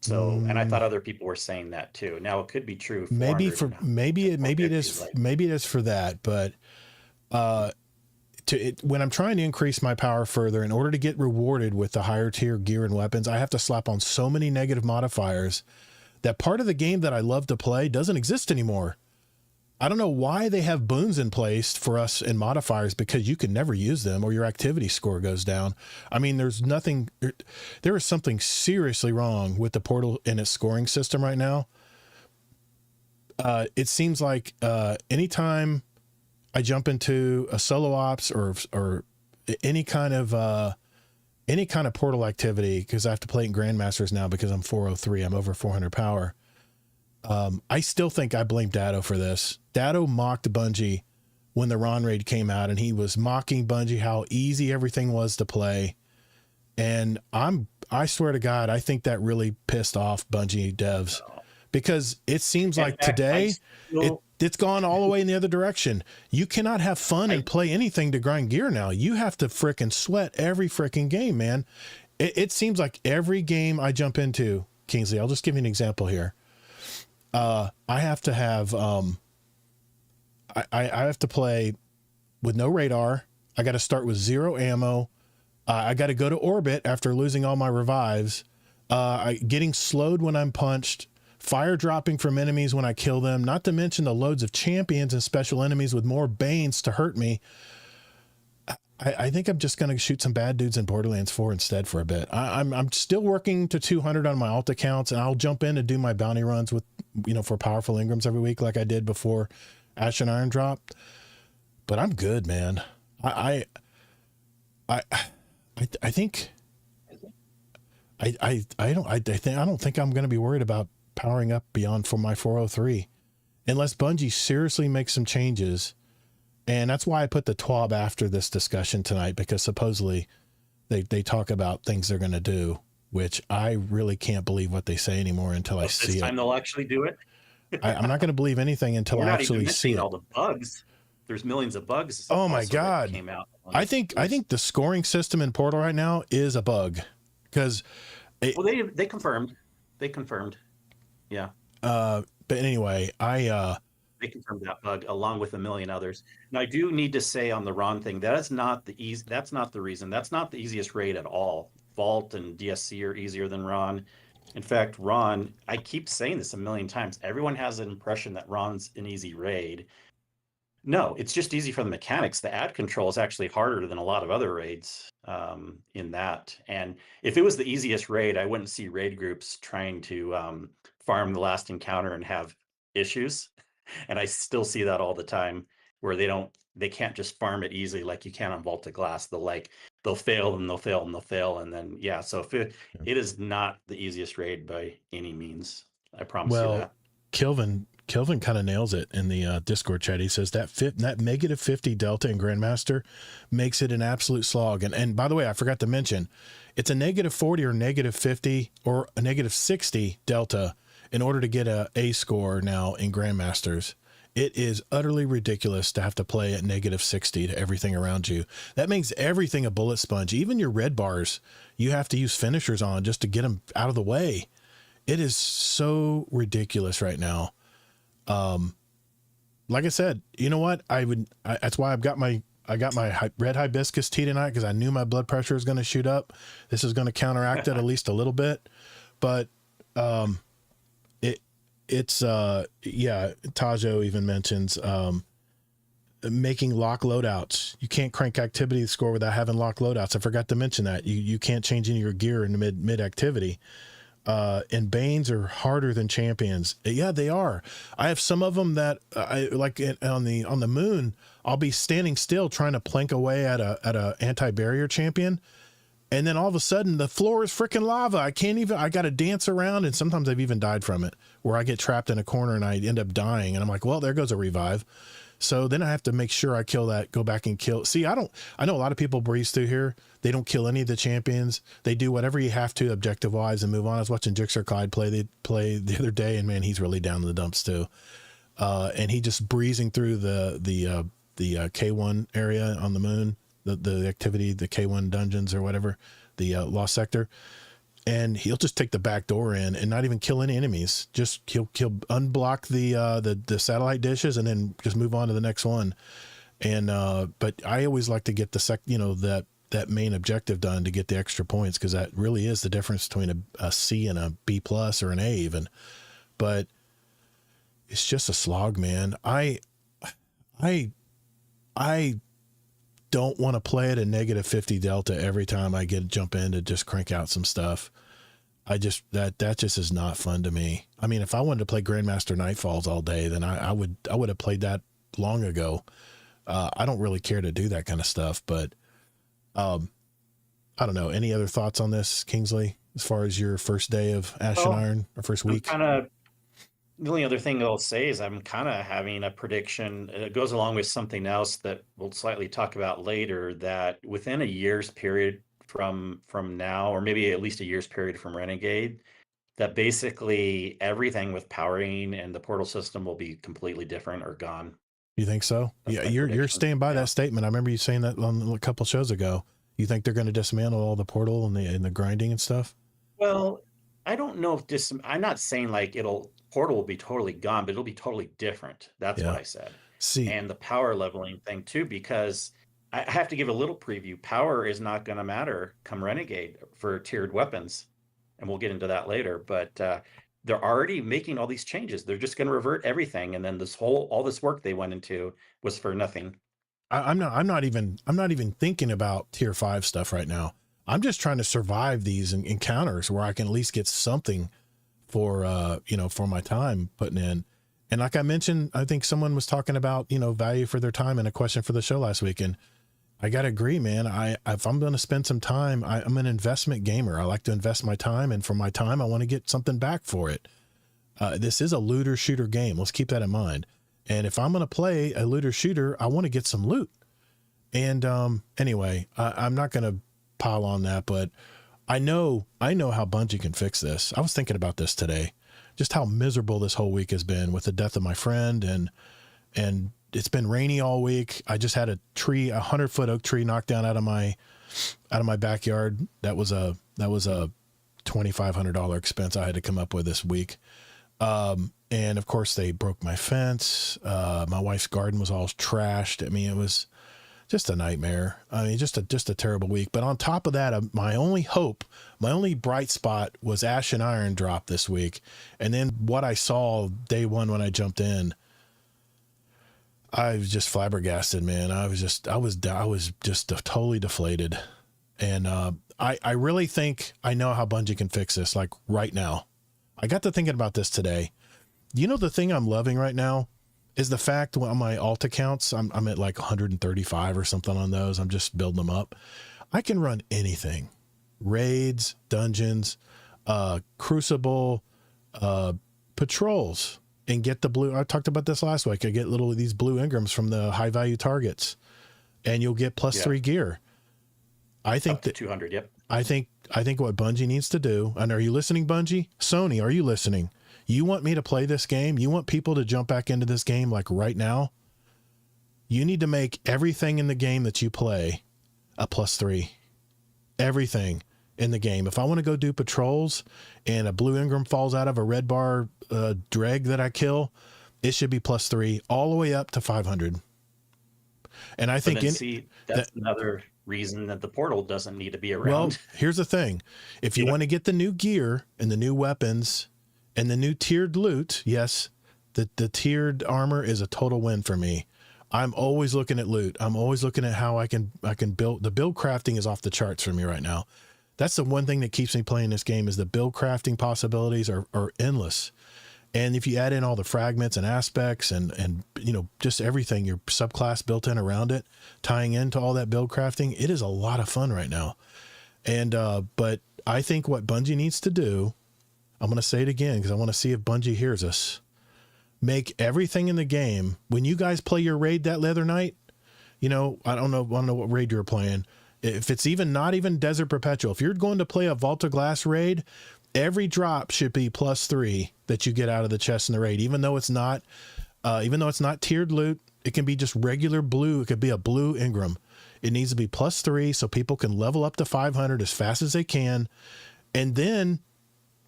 So, and I thought other people were saying that too. Now it could be true. 400 and maybe it 450 is like, maybe it is for that, but when I'm trying to increase my power further in order to get rewarded with the higher tier gear and weapons, I have to slap on so many negative modifiers that part of the game that I love to play doesn't exist anymore. I don't know why they have boons in place for us in modifiers because you can never use them or your activity score goes down. I mean, there is something seriously wrong with the Portal and its scoring system right now. It seems like anytime I jump into a solo ops or any kind of Portal activity, because I have to play in Grandmasters now because I'm 403, I'm over 400 power. I still think I blame Dado for this. Dado mocked Bungie when the Ron raid came out, and he was mocking Bungie how easy everything was to play. And I swear to God, I think that really pissed off Bungie devs because it seems like today it's gone all the way in the other direction. You cannot have fun and play anything to grind gear now. You have to fricking sweat every fricking game, man. It seems like every game I jump into, Kingsley, I'll just give you an example here. I have to have, I have to play with no radar. I got to start with 0 ammo. I got to go to orbit after losing all my revives. Getting slowed when I'm punched, fire dropping from enemies when I kill them, not to mention the loads of champions and special enemies with more banes to hurt me. I think I'm just going to shoot some bad dudes in Borderlands 4 instead for a bit. I'm still working to 200 on my alt accounts, and I'll jump in and do my bounty runs with, for powerful Ingrams every week like I did before Ash and Iron dropped. But I'm good, man. I think I don't think I'm going to be worried about powering up beyond for my 403 unless Bungie seriously makes some changes. And that's why I put the TWAB after this discussion tonight, because supposedly they talk about things they're going to do, which I really can't believe what they say anymore until I see it. This time they'll actually do it. I'm not going to believe anything until I actually see it. All the bugs. There's millions of bugs. Oh my God. Came out. I think the scoring system in Portal right now is a bug because they confirmed. Yeah. But anyway, they confirmed that bug along with a million others. Now I do need to say on the Ron thing, that's not the reason. That's not the easiest raid at all. Vault and DSC are easier than Ron. In fact, Ron, I keep saying this a million times. Everyone has an impression that Ron's an easy raid. No, it's just easy for the mechanics. The ad control is actually harder than a lot of other raids in that. And if it was the easiest raid, I wouldn't see raid groups trying to farm the last encounter and have issues. And I still see that all the time. where they can't just farm it easily like you can on Vault of Glass. They'll fail and they'll fail and they'll fail. And then, yeah, so if it is not the easiest raid by any means. I promise you Well, that. Kelvin kind of nails it in the Discord chat. He says that negative 50 delta in Grandmaster makes it an absolute slog. And by the way, I forgot to mention, it's a negative 40 or negative 50 or a negative 60 delta in order to get a score now in Grandmasters. It is utterly ridiculous to have to play at negative 60 to everything around you. That makes everything a bullet sponge. Even your red bars, you have to use finishers on just to get them out of the way. It is so ridiculous right now. Like I said, you know what? That's why I got my red hibiscus tea tonight, because I knew my blood pressure was going to shoot up. This is going to counteract it at least a little bit. But it's Tajo even mentions making lock loadouts. You can't crank activity score without having lock loadouts. I forgot to mention that. You can't change any of your gear in the mid activity. And Banes are harder than champions. Yeah, they are. I have some of them that I like on the moon. I'll be standing still trying to plank away at a anti-barrier champion, and then all of a sudden the floor is freaking lava. I got to dance around, and sometimes I've even died from it, where I get trapped in a corner and I end up dying, and I'm like, well, there goes a revive. So then I have to make sure I kill that, go back and kill. See, I know a lot of people breeze through here. They don't kill any of the champions. They do whatever you have to objective wise and move on. I was watching Jixer Clyde play the other day, and man, he's really down in the dumps too. And he just breezing through the K1 area on the moon, the activity, the K1 dungeons or whatever, the lost sector. And he'll just take the back door in and not even kill any enemies. Just he'll unblock the satellite dishes and then just move on to the next one. And but I always like to get the that main objective done to get the extra points, because that really is the difference between a C and a B plus or an A even. But it's just a slog, man. I don't want to play at a negative 50 delta every time I jump in to just crank out some stuff. That just is not fun to me. I mean, if I wanted to play Grandmaster Nightfalls all day, then I would have played that long ago. I don't really care to do that kind of stuff, but I don't know. Any other thoughts on this, Kingsley, as far as your first day of Ash and Iron, or first week? The only other thing I'll say is I'm kind of having a prediction. It goes along with something else that we'll slightly talk about later, that within a year's period from now, or maybe at least a year's period from Renegade, that basically everything with powering and the portal system will be completely different or gone. You think so? Yeah, you're staying by that statement. I remember you saying that on a couple shows ago. You think they're going to dismantle all the portal and the grinding and stuff? Well, I don't know if I'm not saying like portal will be totally gone, but it'll be totally different. That's what I said. See, and the power leveling thing too, because I have to give a little preview. Power is not going to matter come Renegade for tiered weapons, and we'll get into that later. But they're already making all these changes. They're just going to revert everything, and then all this work they went into was for nothing. I'm not even thinking about tier 5 stuff right now. I'm just trying to survive these encounters where I can at least get something for for my time putting in. And like I mentioned, I think someone was talking about value for their time in a question for the show last week, and I gotta agree, man. If I'm going to spend some time, I'm an investment gamer. I like to invest my time, and for my time, I want to get something back for it. This is a looter shooter game. Let's keep that in mind. And if I'm going to play a looter shooter, I want to get some loot. And anyway, I'm not going to pile on that, but I know how Bungie can fix this. I was thinking about this today, just how miserable this whole week has been with the death of my friend, and it's been rainy all week. I just had a 100-foot oak tree knocked down out of my backyard. That was a $2,500 expense I had to come up with this week. And of course they broke my fence. My wife's garden was all trashed. I mean, it was just a nightmare. I mean, just a terrible week. But on top of that, my only hope, my only bright spot was Ash and Iron drop this week. And then what I saw day one when I jumped in, I was just flabbergasted, man. I was just totally deflated. And I really think I know how Bungie can fix this, like right now. I got to thinking about this today. The thing I'm loving right now is the fact on my alt accounts, I'm at like 135 or something on those. I'm just building them up. I can run anything, raids, dungeons, crucible, patrols, and get the blue. I talked about this last week. I get these blue Ingrams from the high value targets, and you'll get +3 gear. I think that 200. Yep. I think what Bungie needs to do, and are you listening, Bungie? Sony, are you listening? You want me to play this game? You want people to jump back into this game like right now? You need to make everything in the game that you play a +3. Everything in the game. If I want to go do patrols and a blue Ingram falls out of a red bar dreg that I kill, it should be +3 all the way up to 500. And I think that's another reason that the portal doesn't need to be around. Well, here's the thing. If you want to get the new gear and the new weapons and the new tiered loot, yes, the tiered armor is a total win for me. I'm always looking at loot. I'm always looking at how I can build. The build crafting is off the charts for me right now. That's the one thing that keeps me playing this game, is the build crafting possibilities are endless. And if you add in all the fragments and aspects and just everything, your subclass built in around it, tying into all that build crafting, it is a lot of fun right now. And but I think what Bungie needs to do, I'm going to say it again because I want to see if Bungie hears us. Make everything in the game. When you guys play your raid that other night, I don't know what raid you were playing. If it's not even Desert Perpetual, if you're going to play a Vault of Glass raid, every drop should be +3 that you get out of the chest in the raid, even though it's not tiered loot. It can be just regular blue. It could be a blue Ingram. It needs to be +3 so people can level up to 500 as fast as they can. And then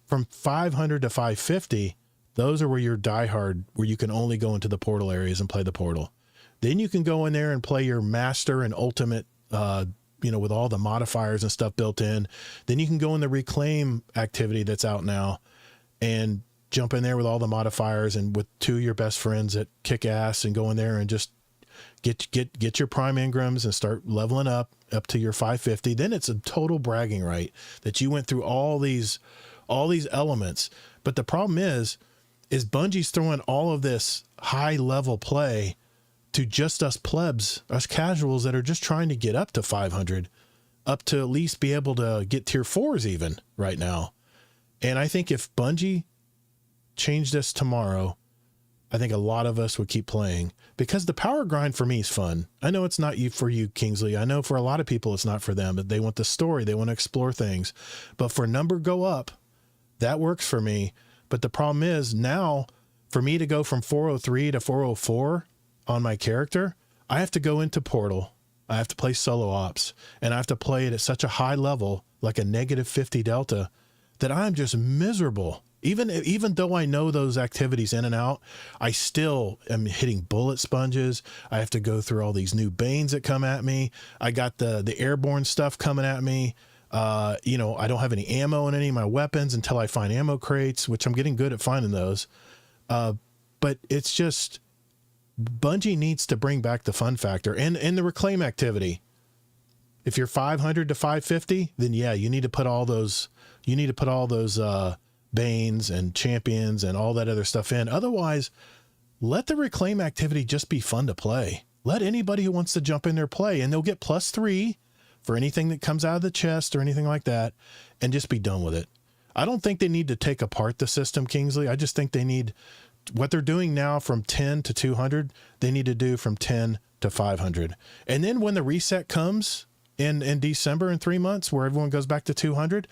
from 500 to 550, those are where you're diehard, where you can only go into the portal areas and play the portal. Then you can go in there and play your master and ultimate, with all the modifiers and stuff built in. Then you can go in the reclaim activity that's out now and jump in there with all the modifiers and with 2 of your best friends that kick ass and go in there and just get your prime Ingrams and start leveling up to your 550. Then it's a total bragging right that you went through all these elements. But the problem is Bungie's throwing all of this high level play to just us plebs, us casuals that are just trying to get up to 500, up to at least be able to get tier 4s even right now. And I think if Bungie changed this tomorrow, I think a lot of us would keep playing, because the power grind for me is fun. I know it's not for you, Kingsley. I know for a lot of people it's not for them, but they want the story. They want to explore things. But for number go up, that works for me. But the problem is now for me to go from 403 to 404 on my character, I have to go into Portal. I have to play solo ops, and I have to play it at such a high level, like a -50 delta, that I'm just miserable. Even though I know those activities in and out, I still am hitting bullet sponges. I have to go through all these new Banes that come at me. I got the airborne stuff coming at me. I don't have any ammo in any of my weapons until I find ammo crates, which I'm getting good at finding those. But it's just, Bungie needs to bring back the fun factor and the reclaim activity. If you're 500 to 550, then yeah, you need to put all those Banes and champions and all that other stuff in. Otherwise, let the reclaim activity just be fun to play. Let anybody who wants to jump in there play, and they'll get +3 for anything that comes out of the chest or anything like that, and just be done with it. I don't think they need to take apart the system, Kingsley. I just think they need what they're doing now from 10 to 200. They need to do from 10 to 500. And then when the reset comes in December in 3 months, where everyone goes back to 200,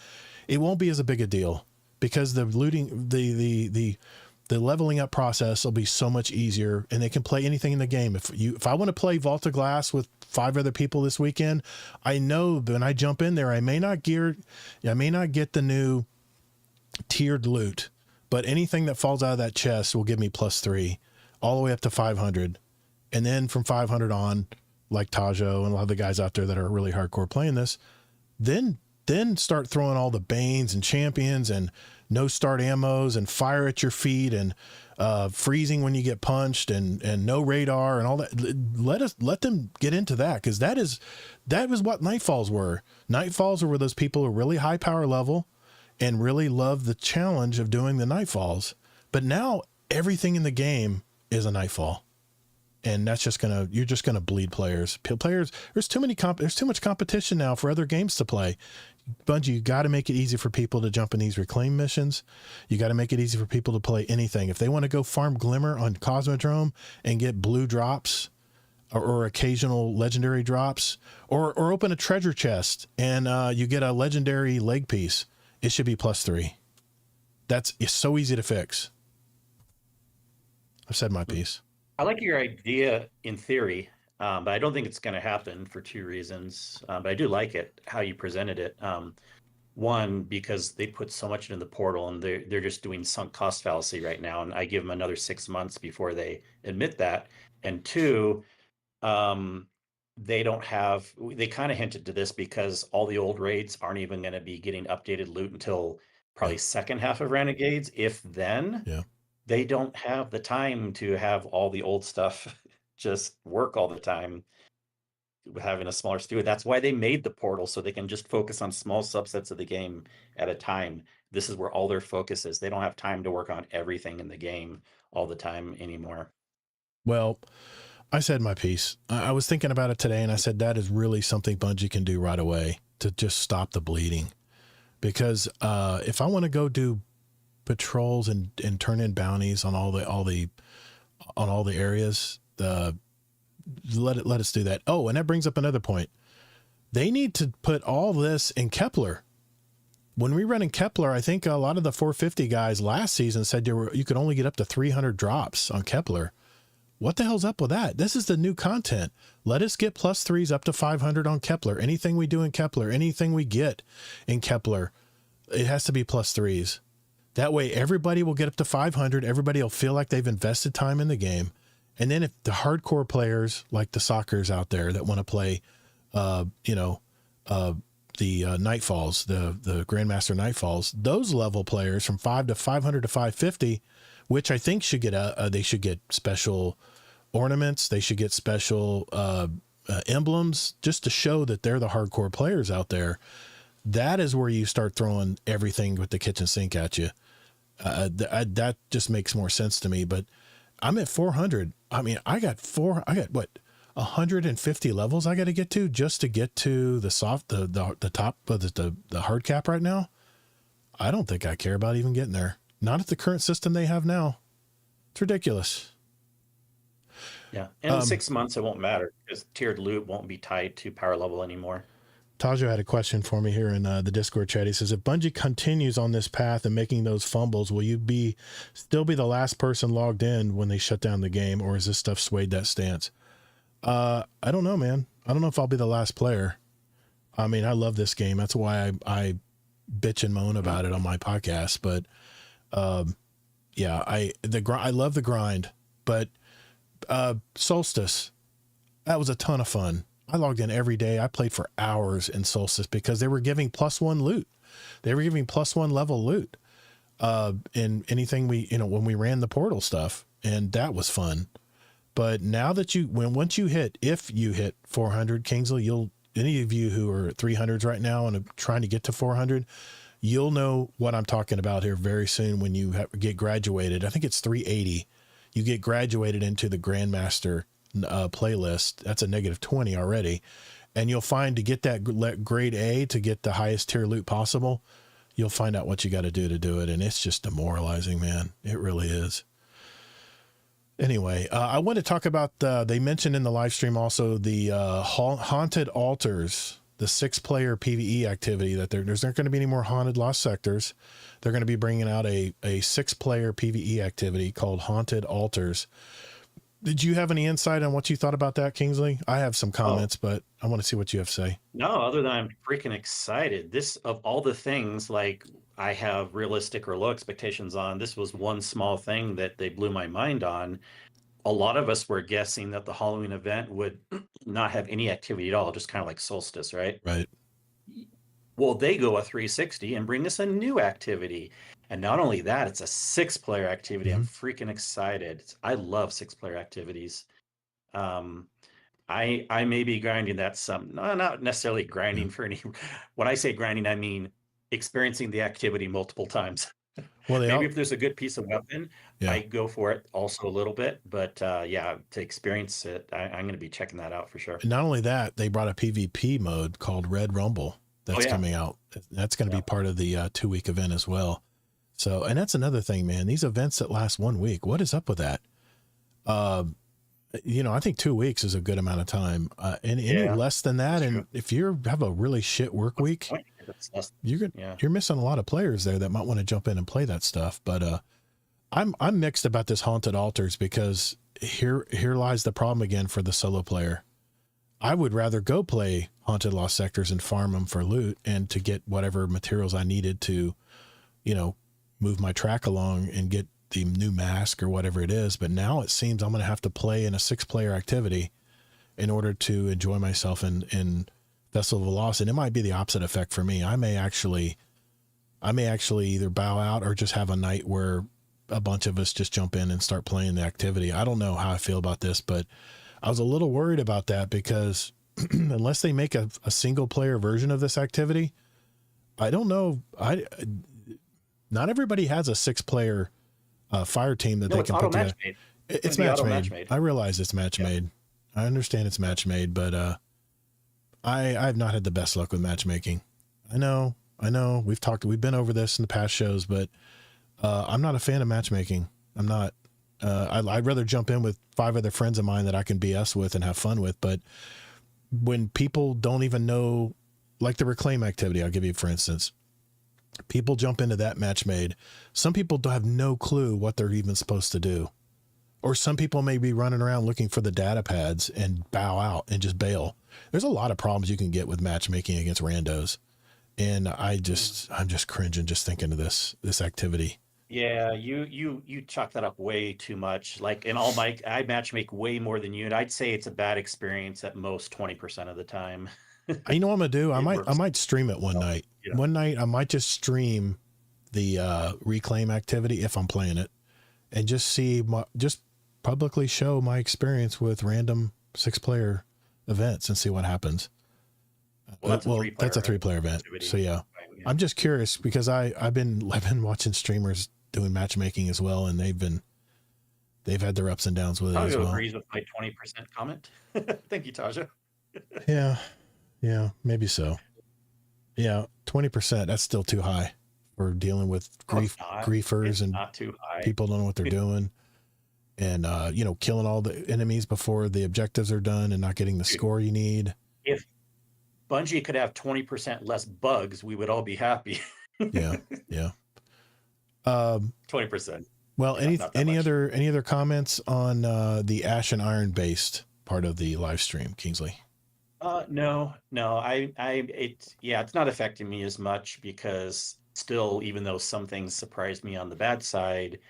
it won't be as a big a deal, because the looting, the leveling up process will be so much easier, and they can play anything in the game. If I want to play Vault of Glass with 5 other people this weekend, I know that when I jump in there, I may not get the new tiered loot, but anything that falls out of that chest will give me +3 all the way up to 500. And then from 500 on, like Tajo and a lot of the guys out there that are really hardcore playing this, then start throwing all the Banes and champions and no start ammos and fire at your feet and freezing when you get punched and no radar and all that. Let them get into that, because that was what Nightfalls were. Nightfalls were those people who are really high power level and really love the challenge of doing the Nightfalls. But now everything in the game is a Nightfall. And that's just you're just gonna bleed players. Players, there's too much competition now for other games to play. Bungie, you got to make it easy for people to jump in these reclaim missions. You got to make it easy for people to play anything. If they want to go farm Glimmer on Cosmodrome and get blue drops or occasional legendary drops, or open a treasure chest and you get a legendary leg piece, it should be +3. It's so easy to fix. I've said my piece. I like your idea in theory, but I don't think it's going to happen for two reasons. But I do like it, how you presented it. One, because they put so much into the portal and they're just doing sunk cost fallacy right now. And I give them another 6 months before they admit that. And two, they kind of hinted to this because all the old raids aren't even going to be getting updated loot until probably second half of Renegades, if then. Yeah. They don't have the time to have all the old stuff just work all the time, having a smaller studio. That's why they made the portal, so they can just focus on small subsets of the game at a time. This is where all their focus is. They don't have time to work on everything in the game all the time anymore. Well, I said my piece. I was thinking about it today, and I said that is really something Bungie can do right away to just stop the bleeding. Because if I want to go do patrols and turn in bounties on all the areas, let us do that. Oh, and that brings up another point. They need to put all this in Kepler. When we run in Kepler, I think a lot of the 450 guys last season said you could only get up to 300 drops on Kepler. What the hell's up with that? This is the new content. Let us get +3s up to 500 on Kepler. Anything we do in Kepler, anything we get in Kepler, it has to be +3s. That way, everybody will get up to 500. Everybody will feel like they've invested time in the game. And then if the hardcore players, like the soccers out there that want to play, the Nightfalls, the Grandmaster Nightfalls, those level players from 500 to 550, which I think should get they should get special ornaments. They should get special emblems just to show that they're the hardcore players out there. That is where you start throwing everything with the kitchen sink at you. That just makes more sense to me. But I'm at 400. I mean, I got 150 levels I got to get to just to get to the top of the hard cap right now. I don't think I care about even getting there. Not at the current system they have now. It's ridiculous. Yeah. And in 6 months, it won't matter because tiered loot won't be tied to power level anymore. Tajo had a question for me here in the Discord chat. He says, if Bungie continues on this path and making those fumbles, will you still be the last person logged in when they shut down the game, or is this stuff swayed that stance? I don't know, man. I don't know if I'll be the last player. I mean, I love this game. That's why I bitch and moan about it on my podcast. But yeah, I love the grind. But Solstice, that was a ton of fun. I logged in every day. I played for hours in Solstice because they were giving +1 loot. They were giving +1 level loot in anything when we ran the portal stuff, and that was fun. But now that if you hit 400, Kingsley, any of you who are at 300s right now and are trying to get to 400, you'll know what I'm talking about here very soon when you get graduated. I think it's 380. You get graduated into the Grandmaster playlist. That's a -20 already. And you'll find to get that grade A, to get the highest tier loot possible, you'll find out what you got to do it. And it's just demoralizing, man. It really is. Anyway, I want to talk about, they mentioned in the live stream also the Haunted Altars, the 6-player PvE activity, that there's not going to be any more Haunted Lost Sectors. They're going to be bringing out a 6-player PvE activity called Haunted Altars. Did you have any insight on what you thought about that, Kingsley? I have some comments, but I want to see what you have to say. No, other than I'm freaking excited. This, of all the things like I have realistic or low expectations on, this was one small thing that they blew my mind on. A lot of us were guessing that the Halloween event would not have any activity at all, just kind of like Solstice, right? Right. Well, they go a 360 and bring us a new activity. And not only that, it's a 6-player activity. I'm freaking excited. I love 6-player activities. I may be grinding that not necessarily grinding for any. When I say grinding, I mean experiencing the activity multiple times. Well, Maybe if there's a good piece of weapon, yeah. I go for it also a little bit. But yeah, to experience it, I'm going to be checking that out for sure. And not only that, they brought a PvP mode called Red Rumble Oh that's yeah, coming out. That's going to be yeah. part of the 2-week event as well. So, and that's another thing, man. These events that last 1 week, what is up with that? I think 2 weeks is a good amount of time. And any Yeah, less than that, that's and true. if you have a really shit work What's the week, point if it's less? you're Yeah. you're missing a lot of players there that might want to jump in and play that stuff. But I'm mixed about this Haunted Altars because here lies the problem again for the solo player. I would rather go play Haunted Lost Sectors and farm them for loot and to get whatever materials I needed to, move my track along and get the new mask or whatever it is. But now it seems I'm going to have to play in a 6-player activity in order to enjoy myself in Festival of Lost. And it might be the opposite effect for me. I may actually either bow out or just have a night where a bunch of us just jump in and start playing the activity. I don't know how I feel about this, but I was a little worried about that because unless they make a single player version of this activity, I don't know. Not everybody has a 6-player fire team that No, they it's can auto put together. match made. It's Gonna be match auto made. match made. I realize it's match Yeah. made. I understand it's match made, but I've not had the best luck with matchmaking. I know. We've been over this in the past shows, but I'm not a fan of matchmaking. I'm not. I'd rather jump in with 5 other friends of mine that I can BS with and have fun with. But when people don't even know, like the reclaim activity, I'll give you for instance, people jump into that match made. Some people have no clue what they're even supposed to do. Or some people may be running around looking for the data pads and bow out and just bail. There's a lot of problems you can get with matchmaking against randos. And I'm just cringing just thinking of this activity. Yeah, you chalk that up way too much. Like in all my, I match make way more than you, and I'd say it's a bad experience at most 20% of the time. You know what I'm gonna do? I It works. might stream it one Well, night. yeah. One night I might just stream the reclaim activity if I'm playing it, and just just publicly show my experience with random 6-player events and see what happens. Well, that's a Well, 3-player that's a 3-player event. activity. So yeah, Right, yeah. I'm just curious because I've been watching streamers doing matchmaking as well, and they've had their ups and downs with it as Tajo well. agrees with my 20% comment. Thank you, Tajo. Yeah, maybe so. Yeah, 20%. That's still too high for dealing with griefers It's and not too high. people don't know what they're doing, and killing all the enemies before the objectives are done and not getting the score you need. If Bungie could have 20% less bugs, we would all be happy. Yeah. 20%. Well, Yeah, not that any much. other comments on the Ash and Iron based part of the live stream, Kingsley? No. It's not affecting me as much because still, even though some things surprised me on the bad side,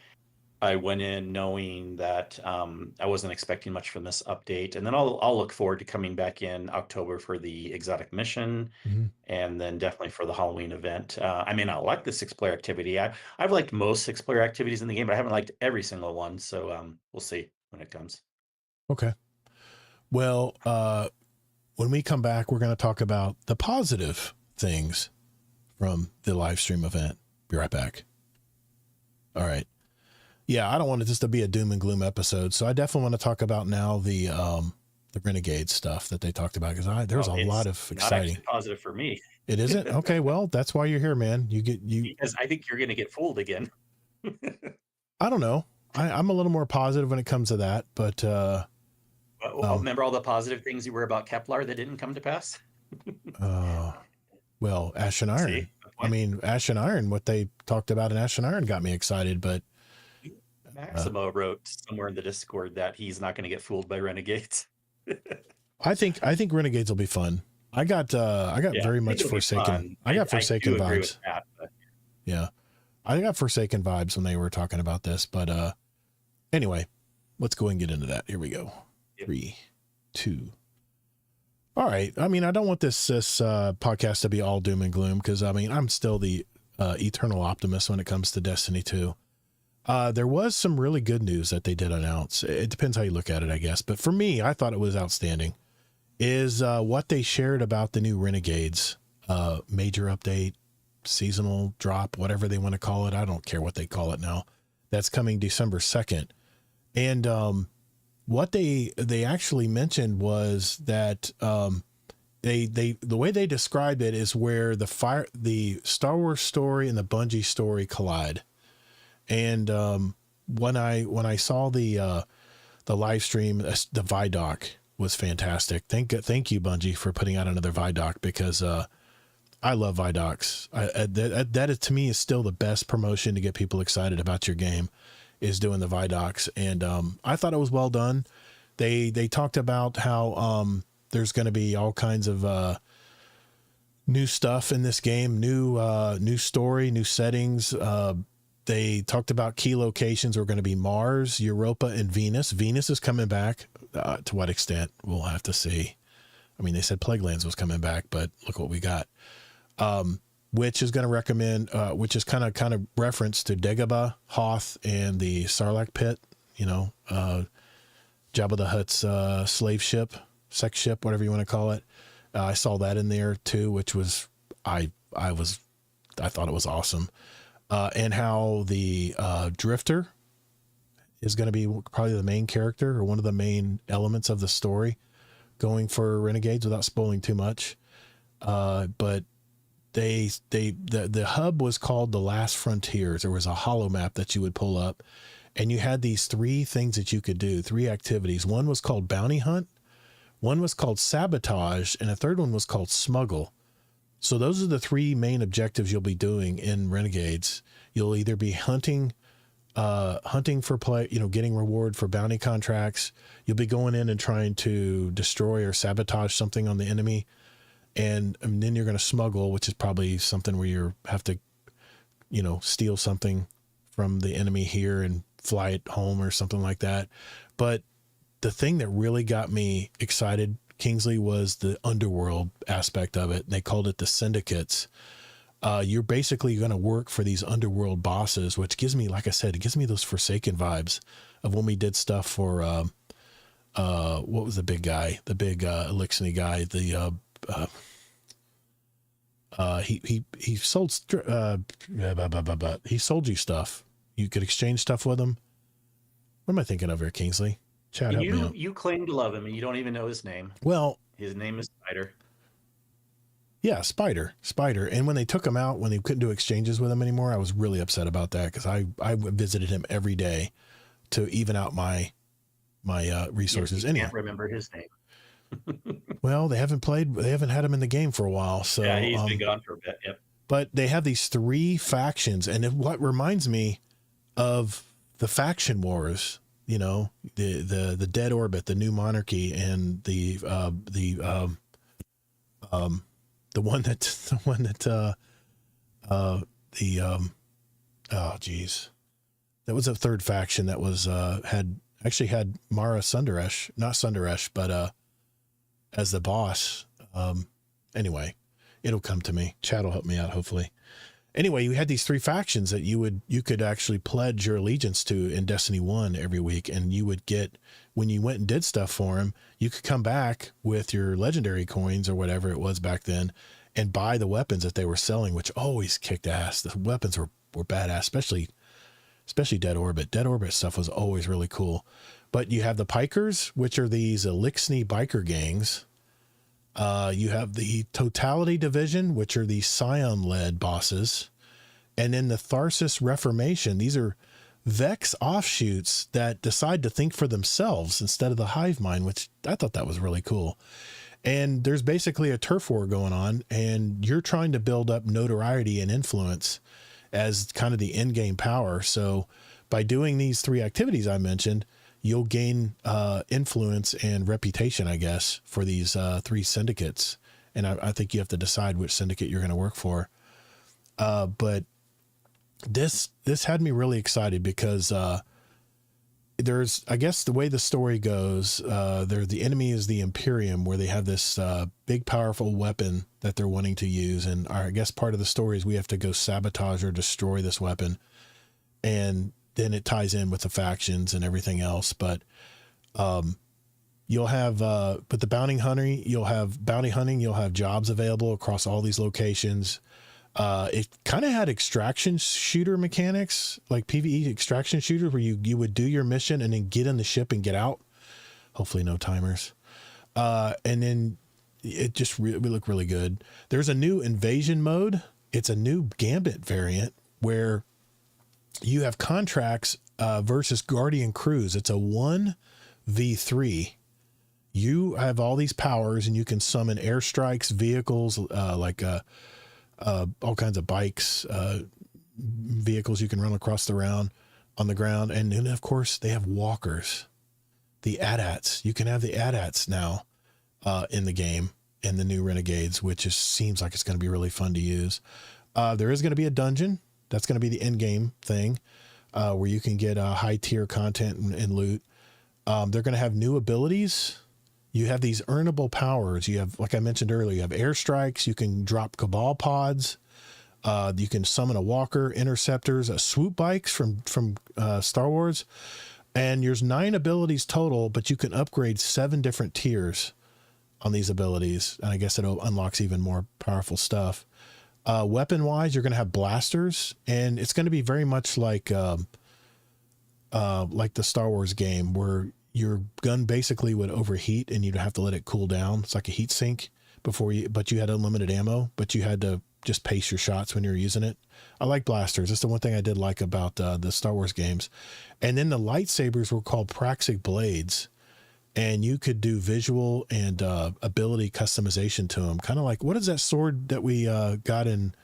I went in knowing that I wasn't expecting much from this update, and then I'll look forward to coming back in October for the exotic mission, and then definitely for the Halloween event. I may not like the 6-player activity. I've liked most 6-player activities in the game, but I haven't liked every single one. So we'll see when it comes. Okay. Well, when we come back, we're going to talk about the positive things from the live stream event. Be right back. All right. Yeah, I don't want it just to be a doom and gloom episode, so I definitely want to talk about now the Renegade stuff that they talked about because there's a lot of exciting. Not actually positive for me. It isn't? Okay, well, that's why you're here, man. Because I think you're going to get fooled again. I don't know. I'm a little more positive when it comes to that, but remember all the positive things you were about Kepler that didn't come to pass? Well, Ash and Iron. See, I mean, Ash and Iron, what they talked about in Ash and Iron got me excited, but Maximo wrote somewhere in the Discord that he's not going to get fooled by Renegades. I think Renegades will be fun. I got very much Forsaken. I got Forsaken vibes. That, yeah. I got Forsaken vibes when they were talking about this, but anyway, let's go and get into that. Here we go. Yep. 3, 2. All right. I mean, I don't want this podcast to be all doom and gloom because I mean, I'm still the eternal optimist when it comes to Destiny 2. There was some really good news that they did announce. It depends how you look at it, I guess. But for me, I thought it was outstanding. Is what they shared about the new Renegades major update, seasonal drop, whatever they want to call it. I don't care what they call it now. That's coming December 2nd. And what they actually mentioned was that the way they described it is where the Star Wars story and the Bungie story collide. And when I saw the live stream, the Vidoc was fantastic. Thank you, Bungie, for putting out another Vidoc, because I love Vidocs. That is, to me, is still the best promotion to get people excited about your game, is doing the Vidocs. And I thought it was well done. They talked about how there's going to be all kinds of new stuff in this game, new story, new settings. They talked about key locations are going to be Mars, Europa, and Venus. Venus is coming back. To what extent, we'll have to see. I mean, they said Plaguelands was coming back, but look what we got. Which is going to recommend, which is kind of reference to Dagobah, Hoth, and the Sarlacc pit. You know, Jabba the Hutt's slave ship, sex ship, whatever you want to call it. I saw that in there too, which was I thought it was awesome. And how the Drifter is going to be probably the main character or one of the main elements of the story going for Renegades, without spoiling too much. But the hub was called The Last Frontiers. There was a holo map that you would pull up, and you had these 3 things that you could do, 3 activities. One was called Bounty Hunt, one was called Sabotage, and a third one was called Smuggle. So those are the 3 main objectives you'll be doing in Renegades. You'll either be hunting for play, getting reward for bounty contracts. You'll be going in and trying to destroy or sabotage something on the enemy. And then you're going to smuggle, which is probably something where you have to, steal something from the enemy here and fly it home or something like that. But the thing that really got me excited, Kingsley, was the underworld aspect of it. They called it the syndicates. You're basically going to work for these underworld bosses, which gives me, like I said, it gives me those Forsaken vibes of when we did stuff for, what was the big guy, the big, Elixir guy, he sold you stuff. You could exchange stuff with him. What am I thinking of here, Kingsley? Chat, help me out. You claim to love him and you don't even know his name. Well, his name is Spider. Yeah, Spider. And when they took him out, when they couldn't do exchanges with him anymore, I was really upset about that, because I visited him every day to even out my resources. I can't remember his name. Well, they haven't had him in the game for a while. So yeah, he's been gone for a bit. Yep. But they have these 3 factions, and what reminds me of the faction wars, the Dead Orbit, the New Monarchy, and the one that that was a 3rd faction that was had Mara Sundaresh, not Sundaresh, but as the boss. Anyway, it'll come to me. Chat will help me out, hopefully. Anyway, you had these 3 factions that you could actually pledge your allegiance to in Destiny 1 every week, and you would get, when you went and did stuff for them, you could come back with your legendary coins or whatever it was back then and buy the weapons that they were selling, which always kicked ass. The weapons were badass, especially Dead Orbit. Dead Orbit stuff was always really cool. But you have the Pikers, which are these Elixir biker gangs. You have the Totality Division, which are the Scion-led bosses. And then the Tharsis Reformation. These are Vex offshoots that decide to think for themselves instead of the hive mind, which I thought that was really cool. And there's basically a turf war going on, and you're trying to build up notoriety and influence as kind of the end game power. So by doing these 3 activities I mentioned, you'll gain influence and reputation, I guess, for these 3 syndicates. And I think you have to decide which syndicate you're going to work for. But this had me really excited because there's, I guess the way the story goes, the enemy is the Imperium, where they have this big, powerful weapon that they're wanting to use. And I guess part of the story is we have to go sabotage or destroy this weapon. And then it ties in with the factions and everything else. But you'll have, but the bounty hunting, you'll have jobs available across all these locations. It kind of had extraction shooter mechanics, like PvE extraction shooter, where you would do your mission and then get in the ship and get out. Hopefully, no timers. And then it just it looked really good. There's a new invasion mode. It's a new Gambit variant where you have contracts versus Guardian crews. It's a 1v3. You have all these powers, and you can summon airstrikes, vehicles, all kinds of bikes, vehicles you can run across the round on the ground. And then, of course, they have walkers, the AT-ATs. You can have the AT-ATs now in the game, in the new Renegades, which just seems like it's going to be really fun to use. There is going to be a dungeon. That's going to be the end game thing, where you can get high tier content and loot. They're going to have new abilities. You have these earnable powers. You have, like I mentioned earlier, you have airstrikes. You can drop Cabal pods. You can summon a walker, interceptors, swoop bikes from Star Wars. And there's 9 abilities total, but you can upgrade 7 different tiers on these abilities. And I guess it unlocks even more powerful stuff. Weapon wise, you're going to have blasters, and it's going to be very much like the Star Wars game, where your gun basically would overheat and you'd have to let it cool down. It's like a heat sink but you had unlimited ammo, but you had to just pace your shots when you're using it. I like blasters. That's the one thing I did like about the Star Wars games. And then the lightsabers were called Praxic blades, and you could do visual and ability customization to them. Kind of like, what is that sword that we got in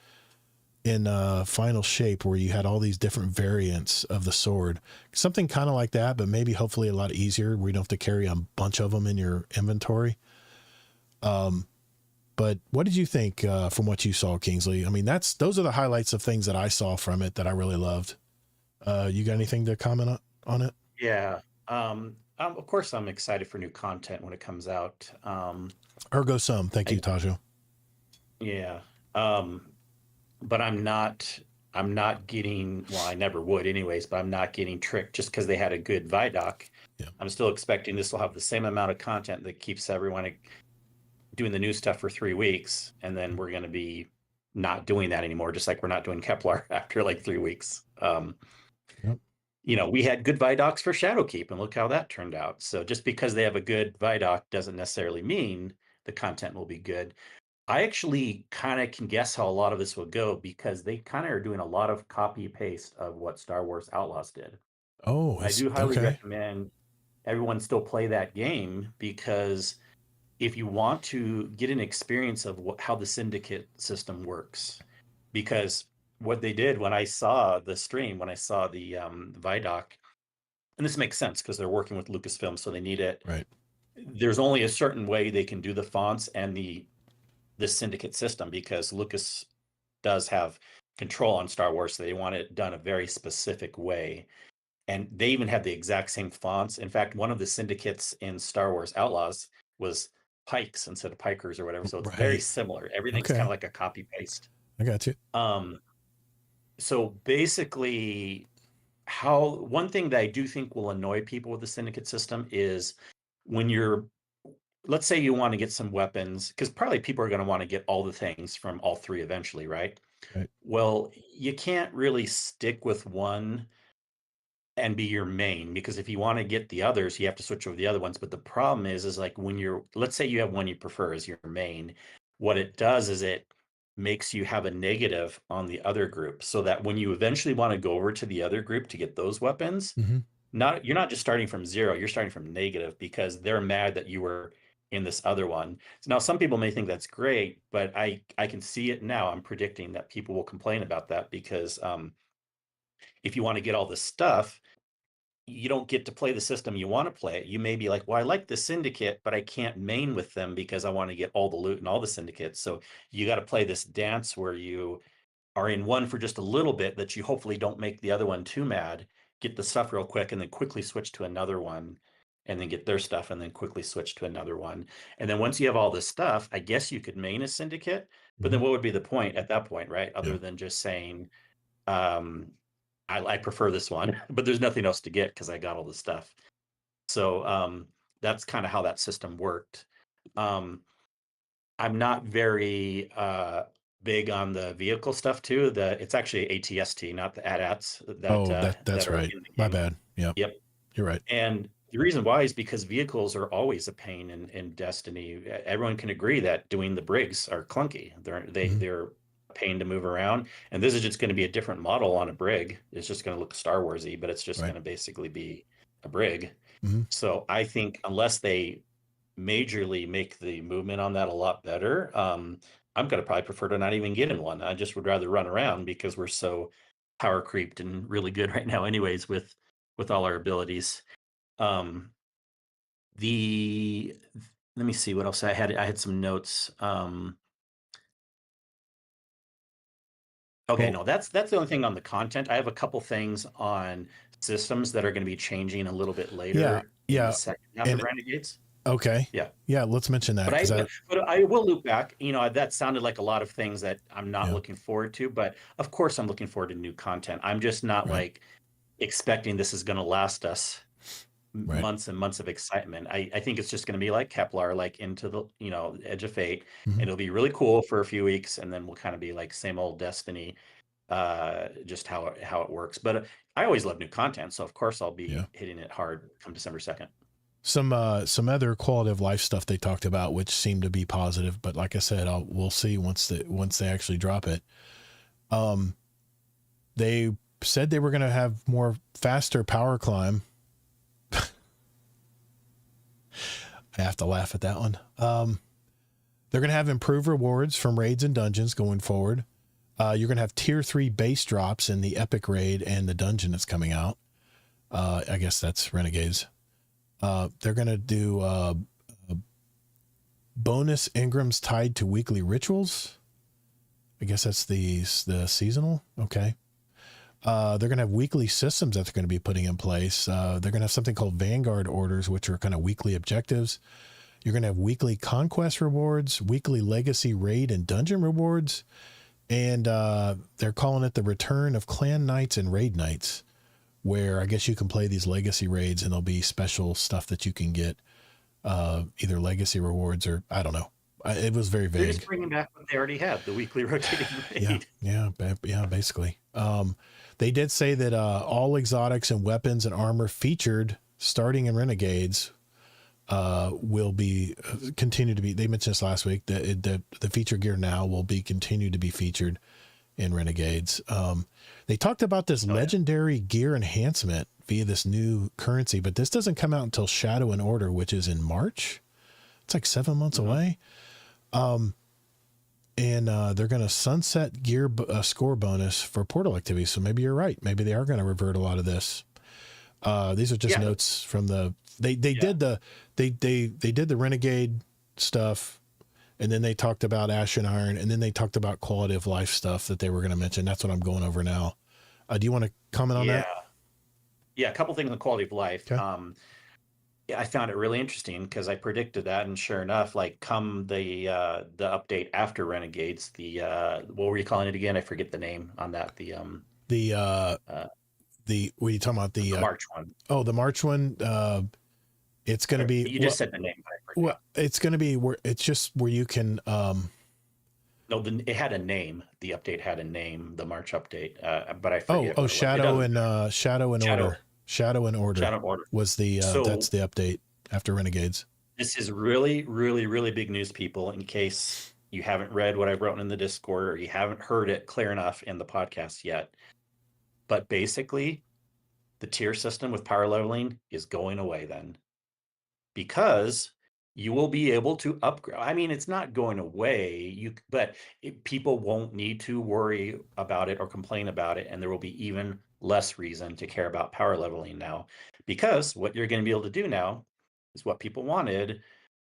Final Shape, where you had all these different variants of the sword? Something kind of like that, but maybe hopefully a lot easier, where you don't have to carry a bunch of them in your inventory. But what did you think from what you saw, Kingsley? I mean, those are the highlights of things that I saw from it that I really loved. You got anything to comment on it? Yeah. Of course, I'm excited for new content when it comes out. Ergo sum. Thank you, Tajo. Yeah. But I'm not getting, well, I never would anyways, but I'm not getting tricked just because they had a good Vidoc. Yeah. I'm still expecting this will have the same amount of content that keeps everyone doing the new stuff for 3 weeks. And then we're going to be not doing that anymore, just like we're not doing Kepler after like 3 weeks. Yep. You know, we had good Vidocs for Shadowkeep, and look how that turned out. So just because they have a good Vidoc doesn't necessarily mean the content will be good. I actually kind of can guess how a lot of this will go, because they kind of are doing a lot of copy paste of what Star Wars Outlaws did. Oh, I do highly okay. recommend everyone still play that game, because if you want to get an experience of how the syndicate system works, because what they did when I saw the stream, when I saw the Vidoc, and this makes sense because they're working with Lucasfilm, so they need it. Right. There's only a certain way they can do the fonts and the syndicate system, because Lucas does have control on Star Wars, so they want it done a very specific way. And they even have the exact same fonts. In fact, one of the syndicates in Star Wars Outlaws was Pikes instead of Pikers or whatever. So it's very similar. Everything's kind of like a copy paste. I got you. So basically, one thing that I do think will annoy people with the syndicate system is when let's say you want to get some weapons, because probably people are going to want to get all the things from all 3 eventually, right? Right. Well, you can't really stick with one and be your main, because if you want to get the others, you have to switch over the other ones. But the problem is like when let's say you have one you prefer as your main, what it does is it makes you have a negative on the other group, so that when you eventually want to go over to the other group to get those weapons, you're not just starting from 0, you're starting from negative, because they're mad that you were in this other one. So now some people may think that's great, but I can see it now. I'm predicting that people will complain about that, because if you want to get all this stuff, you don't get to play the system you want to play. You may be like, well, I like the syndicate, but I can't main with them because I want to get all the loot and all the syndicates. So you got to play this dance where you are in one for just a little bit, that you hopefully don't make the other one too mad, get the stuff real quick, and then quickly switch to another one, and then get their stuff, and then quickly switch to another one. And then once you have all this stuff, I guess you could main a syndicate, but then what would be the point at that point, right? Other than just saying, I prefer this one, but there's nothing else to get because I got all the stuff. So that's kind of how that system worked. I'm not very big on the vehicle stuff too. It's actually ATST, not the AT-ATs Oh, that that's are right. in the My game. bad. Yep. Yep. You're right. And the reason why is because vehicles are always a pain in Destiny. Everyone can agree that doing the brigs are clunky. Mhm. They're a pain to move around. And this is just going to be a different model on a brig. It's just going to look Star Warsy, but it's just Right. going to basically be a brig. Hmm. So I think unless they majorly make the movement on that a lot better, I'm going to probably prefer to not even get in one. I just would rather run around because we're so power creeped and really good right now, anyways, with all our abilities. Um, the Let me see what else I had. I had some notes. Okay, Well, no, that's the only thing on the content. I have a couple things on systems that are going to be changing a little bit yeah, later in the yeah. second half of And Renegades. okay. Yeah. Yeah, let's mention that But I because I, but I will loop back. That sounded like a lot of things that I'm not yeah, looking forward to, but of course I'm looking forward to new content. I'm just not right, like expecting this is going to last us right. months and months of excitement. I think it's just going to be like Kepler, like into the Edge of Fate, Hmm. and it'll be really cool for a few weeks, and then we'll kind of be like same old Destiny, just how it works. But I always love new content, so of course I'll Yeah. be hitting it hard come December 2nd. Some other quality of life stuff they talked about, which seemed to be positive, but like I said, we'll see once they actually drop it. Um, they said they were going to have more faster power climb. I have to laugh at that one. They're going to have improved rewards from raids and dungeons going forward. You're going to have tier 3 base drops in the epic raid and the dungeon that's coming out. I guess that's Renegades. They're going to do bonus engrams tied to weekly rituals. I guess that's the seasonal. Okay. They're going to have weekly systems that they're going to be putting in place. They're going to have something called Vanguard orders, which are kind of weekly objectives. You're going to have weekly conquest rewards, weekly legacy raid and dungeon rewards. And they're calling it the return of clan nights and raid nights, where I guess you can play these legacy raids and there'll be special stuff that you can get, either legacy rewards or I don't know. It was very They're just vague. bringing back what they already had, the weekly rotating Yeah, raid. yeah, basically. They did say that all exotics and weapons and armor featured starting in Renegades will be continue to be. They mentioned this last week that the feature gear now will be continue to be featured in Renegades. They talked about this legendary gear enhancement via this new currency, but this doesn't come out until Shadow and Order, which is in March. It's like 7 months away. And they're going to sunset gear score bonus for portal activities. So maybe you're right. Maybe they are going to revert a lot of this. These are just notes from they did the Renegade stuff, and then they talked about Ash and Iron, and then they talked about quality of life stuff that they were going to mention. That's what I'm going over now. Do you want to comment on that? Yeah, a couple things on quality of life. Okay. I found it really interesting because I predicted that, and sure enough, like come the update after Renegades, what were you calling it again? I forget the name on that. The what are you talking about? The March one. Oh, the March one. It's going to be. You just said the name, but I forgot. Well, it's going to be where it's just where you can. No, it had a name. The update had a name. The March update, but I forget. Shadow and Order. Shadow and Order was the that's the update after Renegades. This is really, really, really big news, people. In case you haven't read what I've written in the Discord or you haven't heard it clear enough in the podcast yet, but basically, the tier system with power leveling is going away then, because you will be able to upgrade. I mean, it's not going away, but people won't need to worry about it or complain about it, and there will be even less reason to care about power leveling now, because what you're going to be able to do now is what people wanted.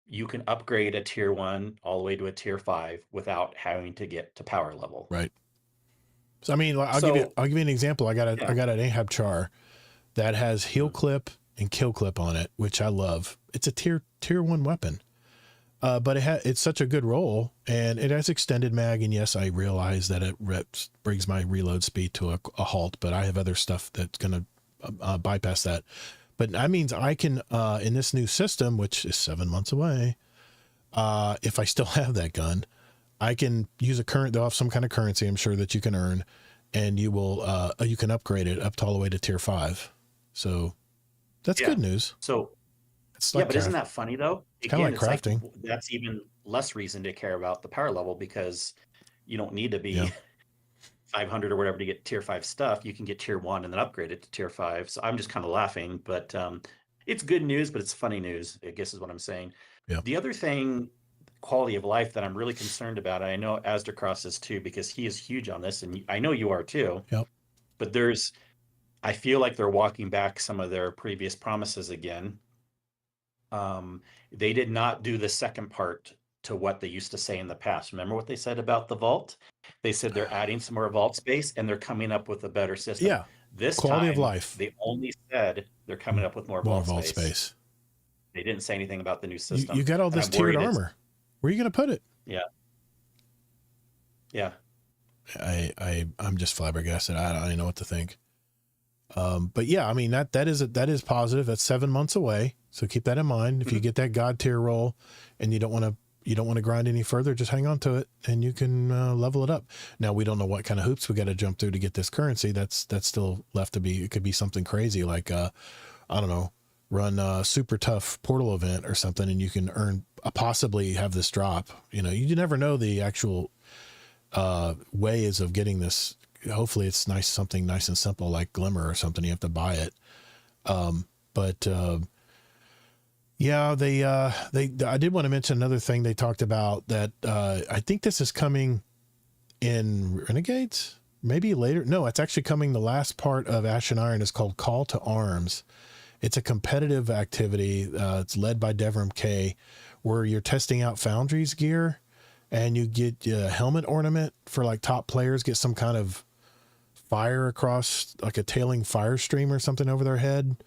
You can upgrade a tier 1 all the way to a tier 5 without having to get to power level. Right. So I mean, I'll give you an example. I got an Ahab Char that has heal clip and kill clip on it, which I love. It's a tier 1 weapon. But it's such a good roll, and it has extended mag. And yes, I realize that it brings my reload speed to a halt, but I have other stuff that's going to bypass that. But that means I can, in this new system, which is 7 months away, if I still have that gun, I can use they'll have some kind of currency, I'm sure, that you can earn, and you can upgrade it up to all the way to tier 5. So that's good news. So It's yeah, but isn't that funny though? It's kind of Again, like it's like crafting. that's even less reason to care about the power level, because you don't need to be Yeah. 500 or whatever to get tier 5 stuff. You can get tier 1 and then upgrade it to tier 5. So I'm just kind of laughing, but it's good news, but it's funny news, I guess is what I'm saying. Yeah. The other thing, quality of life, that I'm really concerned about, I know Asdercross is too, because he is huge on this, and I know you are too. Yep. But I feel like they're walking back some of their previous promises again. They did not do the second part to what they used to say in the past. Remember what they said about the vault? They said they're adding some more vault space and they're coming up with a better system. Yeah. This quality time, of life. they only said they're coming up with more vault space. They didn't say anything about the new system. You got all this tiered armor. Where are you going to put it? Yeah. Yeah. I'm just flabbergasted. I don't even know what to think. But yeah, I mean, that is positive. That's 7 months away. So keep that in mind. If you get that God tier roll and you don't want to grind any further, just hang on to it and you can level it up. Now, we don't know what kind of hoops we got to jump through to get this currency. That's still left to be. It could be something crazy like, I don't know, run a super tough portal event or something, and you can possibly have this drop. You never know the actual ways of getting this. Hopefully it's something nice and simple like Glimmer or something. You have to buy it. Yeah, I did want to mention another thing they talked about that, I think this is coming in Renegades, maybe later. No, it's actually coming. The last part of Ash and Iron is called Call to Arms. It's a competitive activity. It's led by Devram K, where you're testing out Foundry's gear, and you get a helmet ornament for like top players, get some kind of fire across, like a tailing fire stream or something over their head.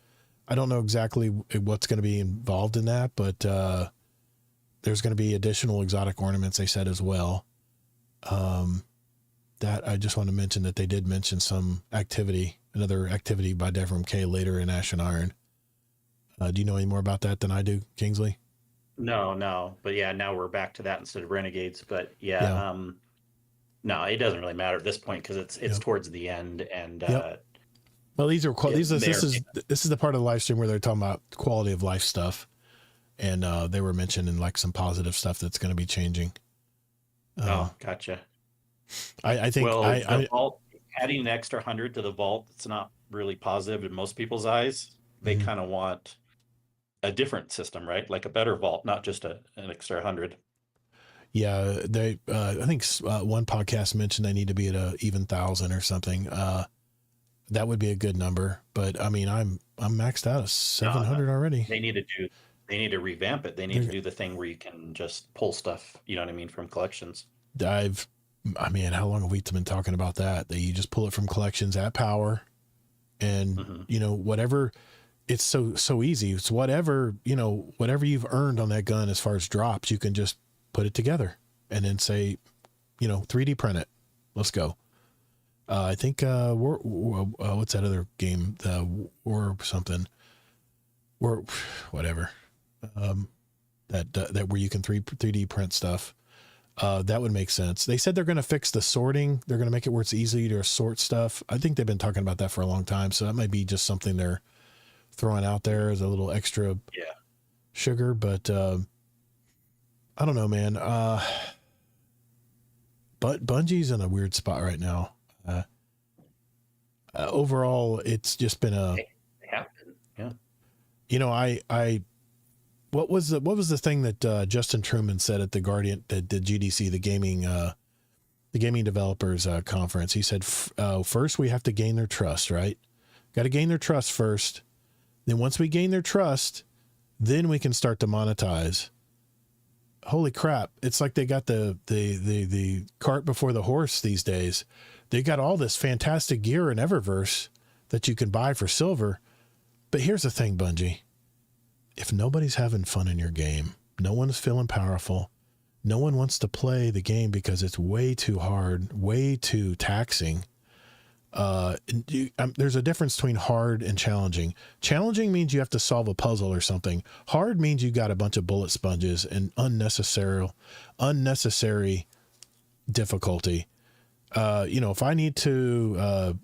I don't know exactly what's going to be involved in that, but there's going to be additional exotic ornaments, they said, as well. That I just want to mention that they did mention another activity by Devram K later in Ash and Iron. Do you know any more about that than I do, Kingsley? No. But yeah, now we're back to that instead of Renegades. But yeah. No, it doesn't really matter at this point because it's towards the end, and well, this is the part of the live stream where they're talking about quality of life stuff, and they were mentioning like some positive stuff that's going to be changing. Gotcha. I think vault, adding an extra 100 to the vault, it's not really positive in most people's eyes. They kind of want a different system, right? Like a better vault, not just an extra 100. Yeah, they. I think one podcast mentioned they need to be at a even 1,000 or something. That would be a good number, but I mean, I'm maxed out at 700 already. They need to revamp it. They need to do the thing where you can just pull stuff. You know what I mean, from collections. How long have we been talking about that? That you just pull it from collections at power, and whatever. It's so easy. It's whatever you've earned on that gun as far as drops, you can just put it together and then say, 3D print it. Let's go. I think what's that other game? The War something. Or whatever. That where you can 3D print stuff. That would make sense. They said they're going to fix the sorting. They're going to make it where it's easy to sort stuff. I think they've been talking about that for a long time. So that might be just something they're throwing out there as a little extra sugar. But I don't know, man. But Bungie's in a weird spot right now. Overall, it's just been They have been, yeah. What was the thing that Justin Truman said at the GDC, the gaming developers conference? He said, first we have to gain their trust, right? Got to gain their trust first. Then once we gain their trust, then we can start to monetize. Holy crap. It's like they got the cart before the horse these days. They got all this fantastic gear in Eververse that you can buy for silver. But here's the thing, Bungie. If nobody's having fun in your game, no one's feeling powerful, no one wants to play the game because it's way too hard, way too taxing. There's a difference between hard and challenging. Challenging means you have to solve a puzzle or something. Hard means you got a bunch of bullet sponges and unnecessary difficulty. If I need to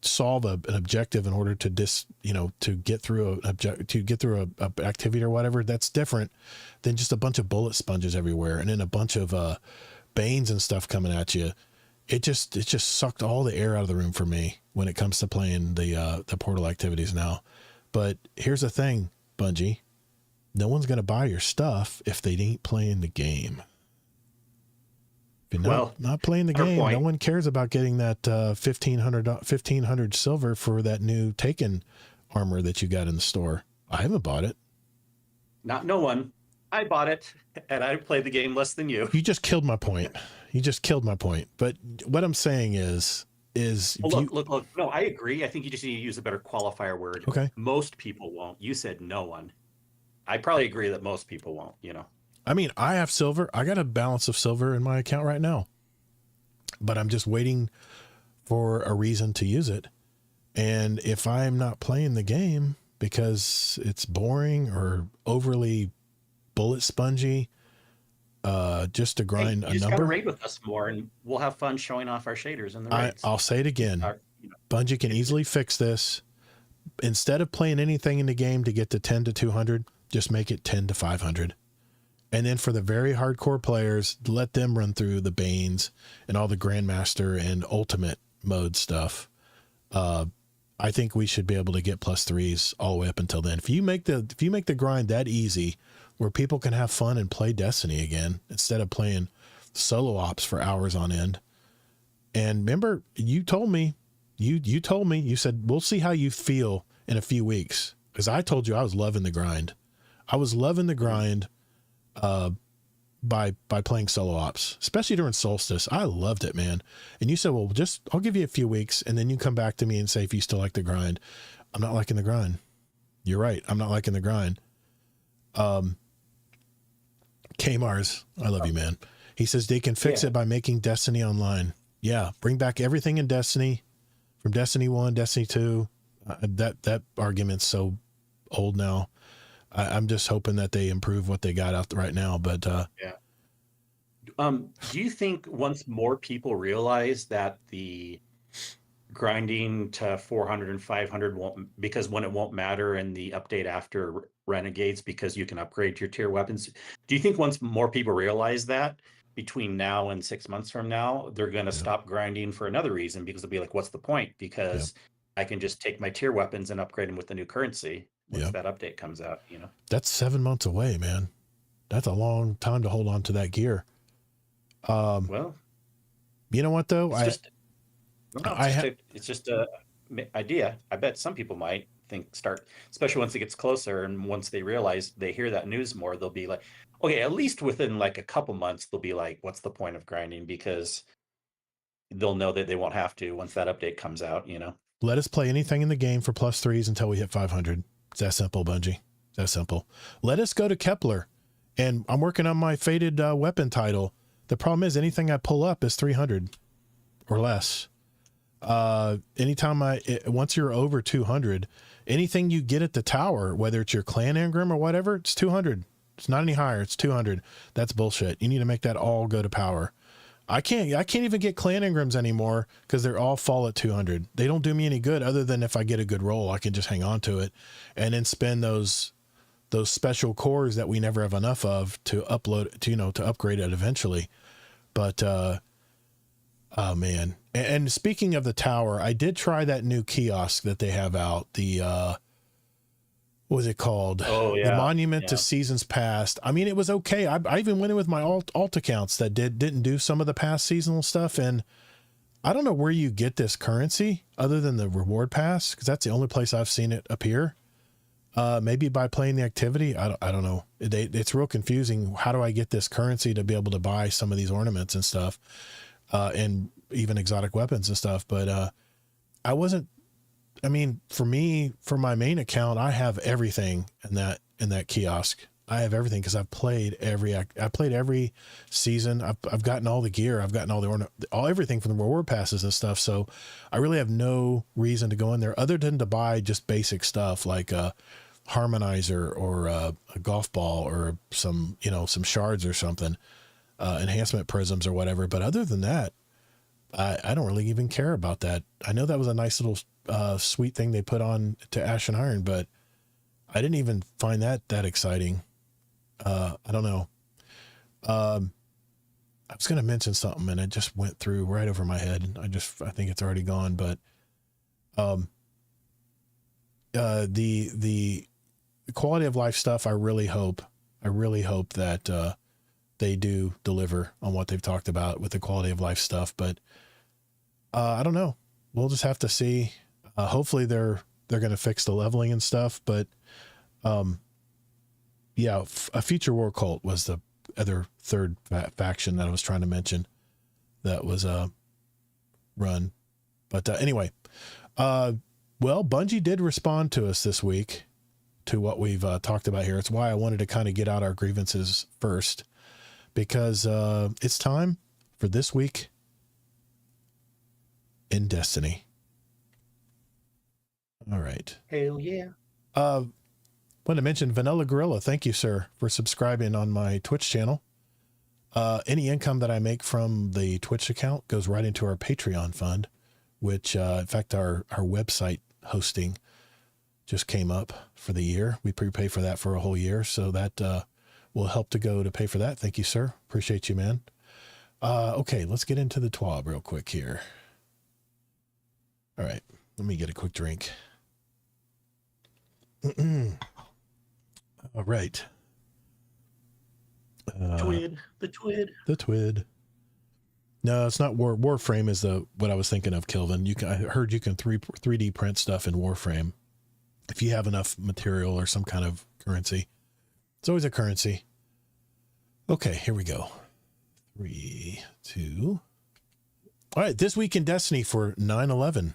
solve an objective in order to to get through a activity or whatever, that's different than just a bunch of bullet sponges everywhere and then a bunch of banes and stuff coming at you. It just sucked all the air out of the room for me when it comes to playing the portal activities now. But here's the thing, Bungie, no one's going to buy your stuff if they ain't playing the game. Not playing the game. Point. No one cares about getting that 1,500 silver for that new Taken armor that you got in the store. I haven't bought it. No one. I bought it, and I played the game less than you. You just killed my point. But what I'm saying is look. No, I agree. I think you just need to use a better qualifier word. Okay. Most people won't. You said no one. I probably agree that most people won't. I mean, I have silver. I got a balance of silver in my account right now, but I'm just waiting for a reason to use it. And if I'm not playing the game because it's boring or overly bullet spongy, just to grind you a just number, gotta raid with us more, and we'll have fun showing off our shaders in the raids. I'll say it again. Bungie can easily fix this. Instead of playing anything in the game to get to 10 to 200, just make it 10 to 500. And then for the very hardcore players, let them run through the Banes and all the Grandmaster and Ultimate mode stuff. I think we should be able to get +3s all the way up until then. If you make the grind that easy, where people can have fun and play Destiny again instead of playing solo ops for hours on end. And remember, you told me, you said we'll see how you feel in a few weeks, because I told you I was loving the grind. I was loving the grind. By playing solo ops, especially during Solstice. I loved it, man. And you said, well, I'll give you a few weeks and then you come back to me and say, if you still like the grind. I'm not liking the grind. You're right. I'm not liking the grind. Kmars, I love you, man. He says they can fix it by making Destiny online. Yeah. Bring back everything in Destiny from Destiny 1, Destiny 2. That argument's so old now. I'm just hoping that they improve what they got out right now. But do you think once more people realize that the grinding to 400 and 500 won't, because when it won't matter in the update after Renegades, because you can upgrade your tier weapons, do you think once more people realize that between now and 6 months from now, they're going to stop grinding for another reason? Because they'll be like, what's the point? Because I can just take my tier weapons and upgrade them with the new currency. Once that update comes out, That's 7 months away, man. That's a long time to hold on to that gear. Well, you know what though? It's just a idea. I bet some people might start, especially once it gets closer and once they realize, they hear that news more, they'll be like, okay, at least within like a couple months, they'll be like, what's the point of grinding? Because they'll know that they won't have to once that update comes out, Let us play anything in the game for +3s until we hit 500. It's that simple, Bungie. It's that simple. Let us go to Kepler. And I'm working on my Fated weapon title. The problem is anything I pull up is 300 or less. Anytime once you're over 200, anything you get at the tower, whether it's your clan engram or whatever, it's 200. It's not any higher. It's 200. That's bullshit. You need to make that all go to power. I can't even get clan engrams anymore because they're all fall at 200. They don't do me any good other than if I get a good roll, I can just hang on to it and then spend those special cores that we never have enough of to upload to upgrade it eventually. But, oh man. And speaking of the tower, I did try that new kiosk that they have out. The, what was it called? Oh yeah. The Monument to Seasons Past. I mean, it was okay. I even went in with my alt accounts that didn't do some of the past seasonal stuff. And I don't know where you get this currency other than the reward pass, because that's the only place I've seen it appear. Maybe by playing the activity. I don't know. It's real confusing. How do I get this currency to be able to buy some of these ornaments and stuff, and even exotic weapons and stuff? But for me, for my main account, I have everything in that kiosk. I have everything because I've played every season. I've gotten all the gear. I've gotten all the everything from the reward passes and stuff. So I really have no reason to go in there other than to buy just basic stuff like a harmonizer or a golf ball or some shards or something. enhancement prisms or whatever. But other than that, I don't really even care about that. I know that was a nice little sweet thing they put on to Ash and Iron, but I didn't even find that exciting. I don't know. I was going to mention something and it just went through right over my head. I think it's already gone, but the quality of life stuff, I really hope that they do deliver on what they've talked about with the quality of life stuff. But I don't know. We'll just have to see. Hopefully they're going to fix the leveling and stuff. But yeah, a Future War Cult was the other third faction that I was trying to mention that was run. But anyway, well, Bungie did respond to us this week to what we've talked about here. It's why I wanted to kind of get out our grievances first, because it's time for this week in Destiny. All right. Hell yeah. Want to mention Vanilla Gorilla. Thank you, sir, for subscribing on my Twitch channel. Any income that I make from the Twitch account goes right into our Patreon fund, which, in fact, our website hosting just came up for the year. We prepay for that for a whole year. So that will help to go to pay for that. Thank you, sir. Appreciate you, man. Okay, let's get into the TWAB real quick here. All right, let me get a quick drink. All right. The Twid. No, it's not Warframe is what I was thinking of, Kelvin. I heard you can 3D print stuff in Warframe if you have enough material or some kind of currency. It's always a currency. Okay, here we go. 3, 2. All right, this week in Destiny for 9/11,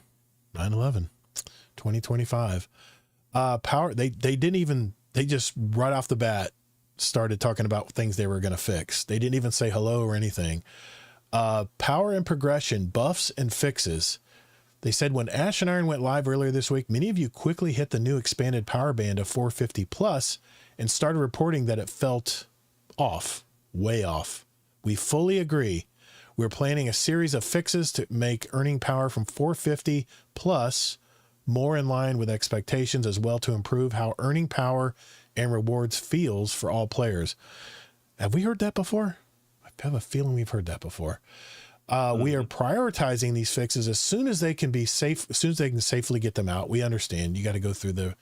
2025. Power. They just right off the bat started talking about things they were going to fix. They didn't even say hello or anything. Power and progression, buffs and fixes. They said when Ash and Iron went live earlier this week, many of you quickly hit the new expanded power band of 450 plus and started reporting that it felt off, way off. We fully agree. We're planning a series of fixes to make earning power from 450 plus more in line with expectations, as well to improve how earning power and rewards feels for all players. Have we heard that before? I have a feeling we've heard that before. We are prioritizing these fixes as soon as they can be safe, as soon as they can safely get them out. We understand you got to go through the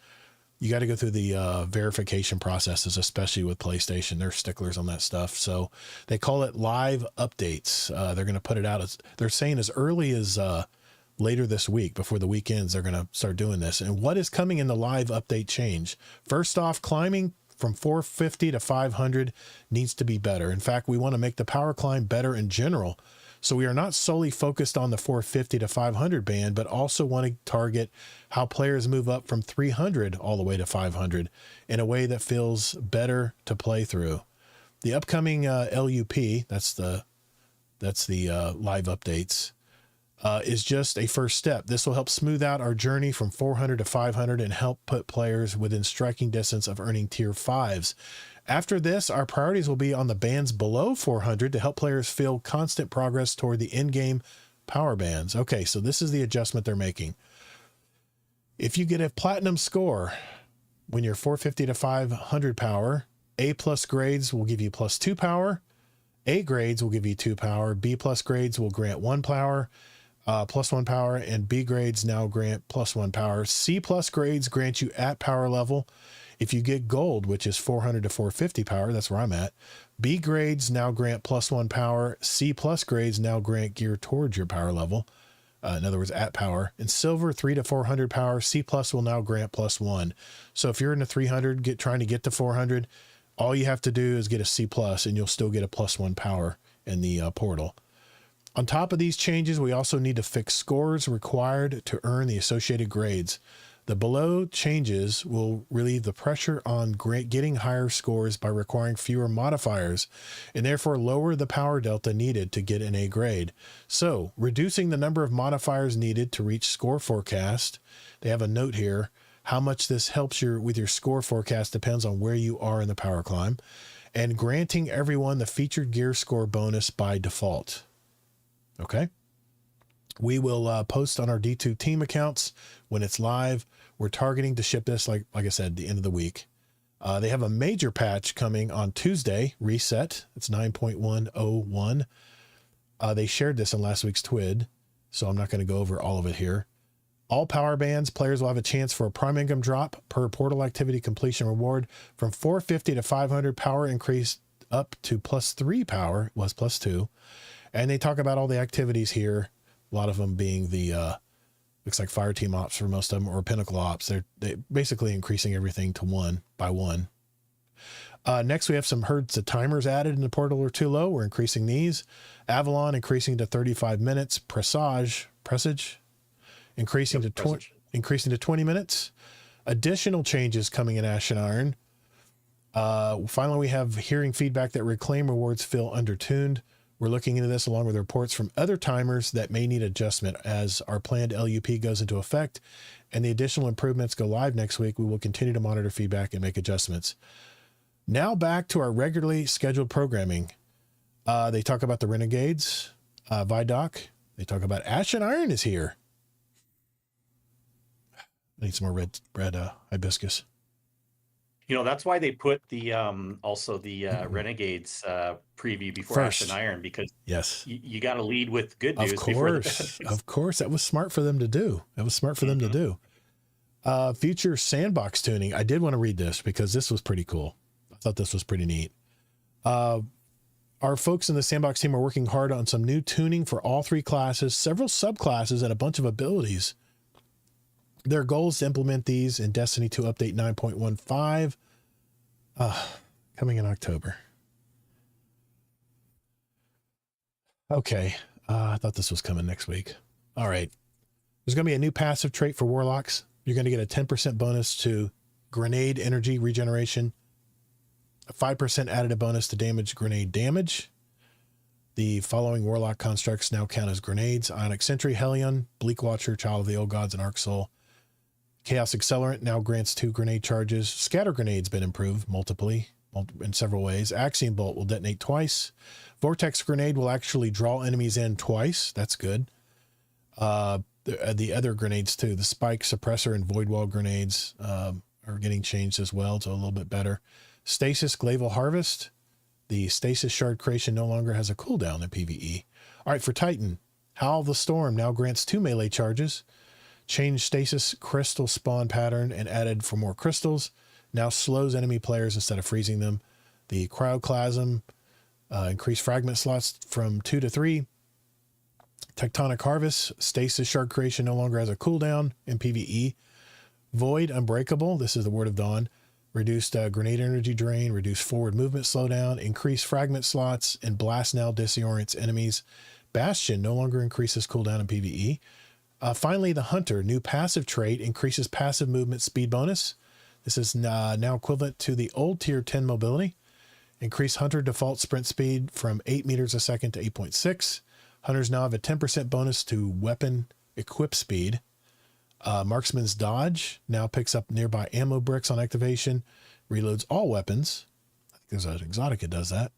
verification processes, especially with PlayStation. They're sticklers on that stuff. So they call it live updates. They're going to put it out they're saying as early as later this week, before the weekends, they're going to start doing this. And what is coming in the live update change? First off, climbing from 450 to 500 needs to be better. In fact, we want to make the power climb better in general. So we are not solely focused on the 450 to 500 band, but also want to target how players move up from 300 all the way to 500 in a way that feels better to play through. The upcoming LUP, that's the live updates, is just a first step. This will help smooth out our journey from 400 to 500 and help put players within striking distance of earning tier 5s. After this, our priorities will be on the bands below 400 to help players feel constant progress toward the in-game power bands. Okay, so this is the adjustment they're making. If you get a platinum score when you're 450 to 500 power, A+ grades will give you +2 power, A grades will give you 2 power, B+ grades will grant 1 power, +1 power, and B grades now grant +1 power. C+ grades grant you at power level. If you get gold, which is 400 to 450 power, that's where I'm at. B grades now grant +1 power. C+ grades now grant gear towards your power level. In other words, at power. And silver, 300 to 400 power. C+ will now grant +1. So if you're in the 300, trying to get to 400, all you have to do is get a C+, and you'll still get a +1 power in the portal. On top of these changes, we also need to fix scores required to earn the associated grades. The below changes will relieve the pressure on getting higher scores by requiring fewer modifiers and therefore lower the power delta needed to get an A grade. So, reducing the number of modifiers needed to reach score forecast. They have a note here. How much this helps with your score forecast depends on where you are in the power climb. and granting everyone the featured gear score bonus by default. Okay. We will post on our D2 team accounts when it's live. We're targeting to ship this, like I said, the end of the week. They have a major patch coming on Tuesday, reset. It's 9.101. They shared this in last week's TWID, so I'm not going to go over all of it here. All power bands, players will have a chance for a prime income drop per portal activity completion reward from 450 to 500 power increased up to +3 power, was +2. And they talk about all the activities here. A lot of them being the, looks like fire team ops for most of them, or pinnacle ops. They basically increasing everything to 1 by 1. Next, we have some herds of timers added in the portal or too low. We're increasing these. Avalon increasing to 35 minutes. Presage, increasing to 20 minutes. Additional changes coming in Ash and Iron. Finally, we have hearing feedback that reclaim rewards feel undertuned. We're looking into this along with reports from other timers that may need adjustment as our planned LUP goes into effect and the additional improvements go live next week. We will continue to monitor feedback and make adjustments. Now back to our regularly scheduled programming. They talk about the Renegades, Vidoc. They talk about Ash and Iron is here. I need some more red hibiscus. That's why they put the also the Renegades preview before First. Ash and Iron, because yes, you got to lead with good news. Of course, that was smart for them to do. Future sandbox tuning. I did want to read this because this was pretty cool. I thought this was pretty neat. Our folks in the sandbox team are working hard on some new tuning for all 3 classes, several subclasses, and a bunch of abilities. Their goal is to implement these in Destiny 2 Update 9.15, coming in October. Okay, I thought this was coming next week. All right. There's going to be a new passive trait for Warlocks. You're going to get a 10% bonus to grenade energy regeneration, a 5% additive bonus to damage grenade damage. The following Warlock constructs now count as grenades: Ionic Sentry, Hellion, Bleak Watcher, Child of the Old Gods, and Arc Soul. Chaos Accelerant now grants 2 grenade charges. Scatter Grenade's been improved multiply in several ways. Axiom Bolt will detonate twice. Vortex Grenade will actually draw enemies in twice. That's good. The other grenades too, the Spike, Suppressor, and Void Wall grenades are getting changed as well to a little bit better. Stasis Glaval Harvest. The Stasis Shard creation no longer has a cooldown in PvE. All right, for Titan, Howl of the Storm now grants 2 melee charges. Changed Stasis crystal spawn pattern and added for more crystals. Now slows enemy players instead of freezing them. The Cryoclasm increased fragment slots from 2 to 3. Tectonic Harvest, Stasis Shard creation no longer has a cooldown in PvE. Void Unbreakable, this is the Word of Dawn. Reduced grenade energy drain, reduced forward movement slowdown, increased fragment slots, and Blast now disorients enemies. Bastion no longer increases cooldown in PvE. Finally, the Hunter, new passive trait, increases passive movement speed bonus. This is now equivalent to the old tier 10 mobility. Increase Hunter default sprint speed from 8 meters a second to 8.6. Hunters now have a 10% bonus to weapon equip speed. Marksman's Dodge now picks up nearby ammo bricks on activation, reloads all weapons. I think there's an exotic that does that.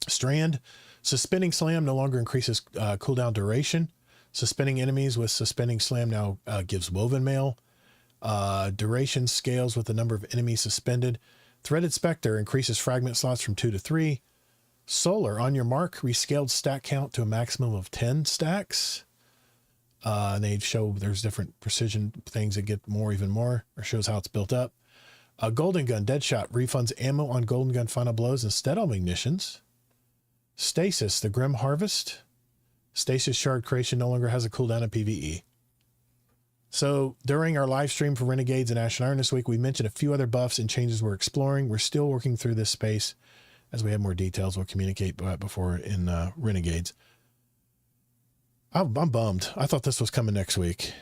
Strand, Suspending Slam no longer increases cooldown duration. Suspending enemies with Suspending Slam now gives Woven Mail. Duration scales with the number of enemies suspended. Threaded Spectre increases fragment slots from 2 to 3. Solar, on your mark, rescaled stack count to a maximum of 10 stacks. And they show there's different precision things that get even more, or shows how it's built up. Golden Gun, Deadshot, refunds ammo on Golden Gun final blows instead of munitions. Stasis, the Grim Harvest. Stasis Shard creation no longer has a cooldown in PvE. So during our live stream for Renegades and Ash and Iron this week, we mentioned a few other buffs and changes we're exploring. We're still working through this space. As we have more details, we'll communicate before in Renegades. I'm bummed. I thought this was coming next week.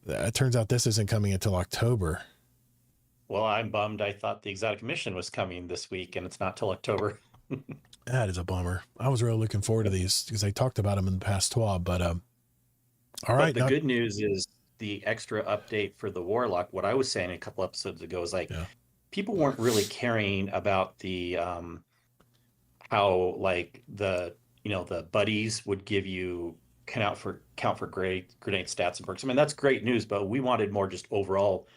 It turns out this isn't coming until October. Well, I'm bummed. I thought the Exotic Mission was coming this week, and it's not till October. That is a bummer. I was really looking forward to these because I talked about them in the past 12, but all right. The good news is the extra update for the Warlock. What I was saying a couple episodes ago is people weren't really caring about the how like the buddies would give you count for grenade stats and perks. I mean, that's great news, but we wanted more just overall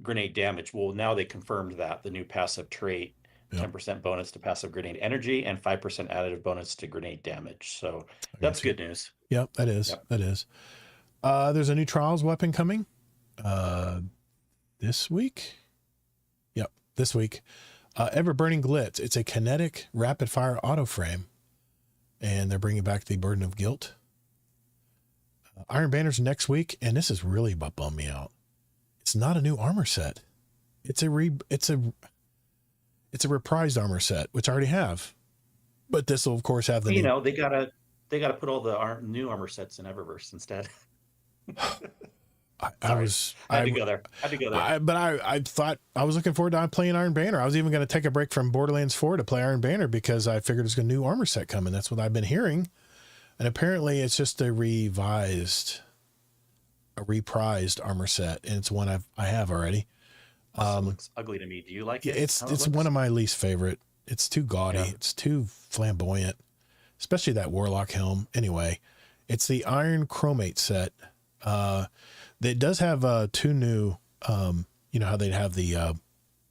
grenade damage. Well, now they confirmed that the new passive trait, Yep. 10% bonus to passive grenade energy and 5% additive bonus to grenade damage. So I that's got you. good news. Yep, that is. Yep. That is. There's a new trials weapon coming this week. Yep, this week. Ever Burning Glitz. It's a kinetic rapid fire auto frame, and they're bringing back the Burden of Guilt. Iron Banner's next week, and this is really bummed me out. It's not a new armor set. It's a reprised armor set, which I already have. But this will of course have the new... they gotta put all the new armor sets in Eververse instead. I had to go there. I thought I was looking forward to playing Iron Banner. I was even going to take a break from Borderlands 4 to play Iron Banner because I figured there's a new armor set coming. That's what I've been hearing. And apparently it's just a reprised armor set. And it's one I have already. It looks ugly to me. Do you like it? It's one of my least favorite. It's too gaudy. Yeah. It's too flamboyant, especially that Warlock helm. Anyway, it's the Iron Chromate set. It does have two new, you know how they'd have the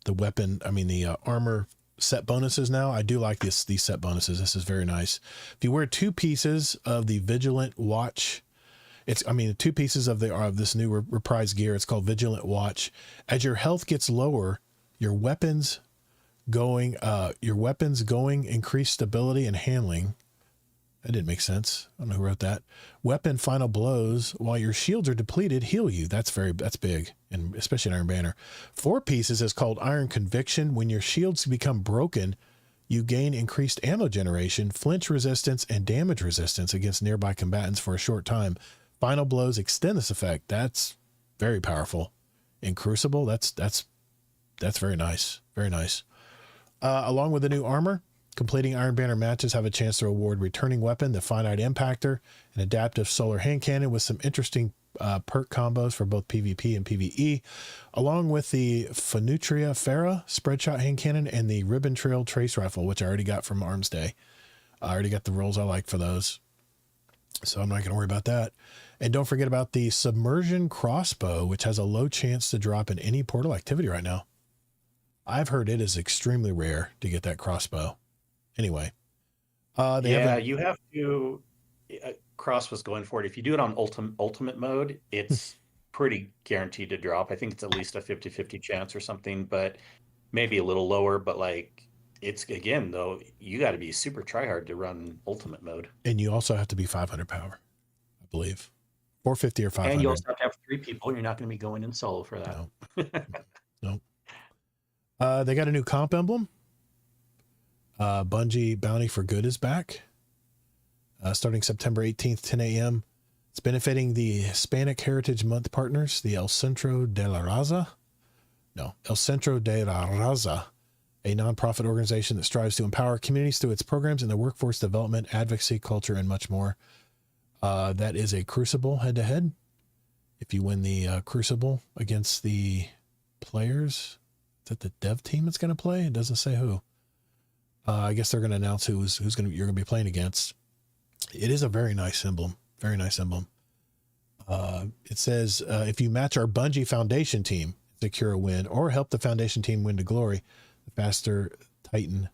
weapon, the armor set bonuses now. I do like these set bonuses. This is very nice. If you wear 2 pieces of the Vigilant Watch, two pieces of this new reprised gear, it's called Vigilant Watch. As your health gets lower, your weapons going increase stability and handling. That didn't make sense. I don't know who wrote that. Weapon final blows while your shields are depleted heal you. That's big, and especially in Iron Banner. 4 pieces is called Iron Conviction. When your shields become broken, you gain increased ammo generation, flinch resistance, and damage resistance against nearby combatants for a short time. Final blows extend this effect. That's very powerful. In Crucible, that's very nice. Very nice. Along with the new armor, completing Iron Banner matches have a chance to award returning weapon, the Finite Impactor, an adaptive solar hand cannon with some interesting perk combos for both PvP and PvE, along with the Fenutria Farah spreadshot hand cannon and the Ribbon Trail trace rifle, which I already got from Arms Day. I already got the rolls I like for those, so I'm not going to worry about that. And don't forget about the Submersion Crossbow, which has a low chance to drop in any portal activity right now. I've heard it is extremely rare to get that crossbow. Anyway, you have to. Cross was going for it. If you do it on ultimate mode, it's pretty guaranteed to drop. I think it's at least a 50-50 chance or something, but maybe a little lower. But like, it's again though, you got to be super tryhard to run ultimate mode, and you also have to be 500 power, I believe, 450 or 500. And you also have to have 3 people. You're not going to be going in solo for that. No. They got a new comp emblem. Bungie Bounty for Good is back. Starting September 18th, 10 a.m. It's benefiting the Hispanic Heritage Month partners, the El Centro de la Raza, a nonprofit organization that strives to empower communities through its programs in the workforce development, advocacy, culture, and much more. That is a Crucible head-to-head. If you win the Crucible against the players, is that the dev team that's going to play? It doesn't say who. I guess they're going to announce you're going to be playing against. It is a very nice emblem. Very nice emblem. It says, if you match our Bungie Foundation team, secure a win, or help the Foundation team win to glory, the faster Titan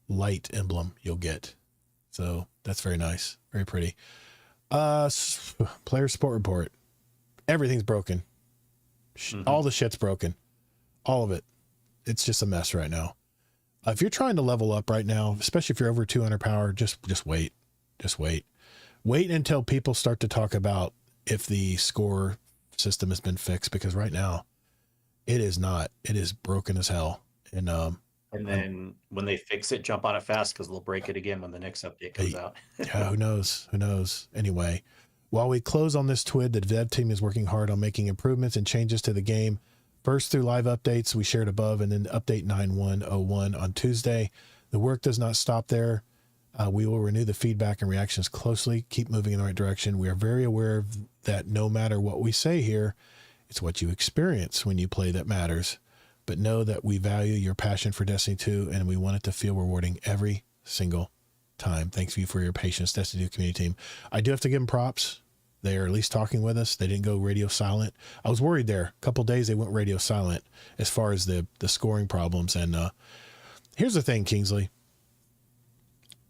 light emblem you'll get. So that's very nice. Very pretty. Player support report. Everything's broken. All the shit's broken. All of it. It's just a mess right now. If you're trying to level up right now, especially if you're over 200 power, just wait. Just wait. Wait until people start to talk about if the score system has been fixed, because right now it is not. It is broken as hell. And then when they fix it, jump on it fast, because they'll break it again when the next update comes out. Yeah, who knows? Who knows? Anyway, while we close on this TWID, the dev team is working hard on making improvements and changes to the game. First through live updates we shared above, and then update 9101 on Tuesday. The work does not stop there. We will renew the feedback and reactions closely, keep moving in the right direction. We are very aware that no matter what we say here, it's what you experience when you play that matters. But know that we value your passion for Destiny 2, and we want it to feel rewarding every single time. Thanks you for your patience, Destiny 2 community team. I do have to give them props. They are at least talking with us. They didn't go radio silent. I was worried there. A couple days they went radio silent as far as the scoring problems. And here's the thing, Kingsley.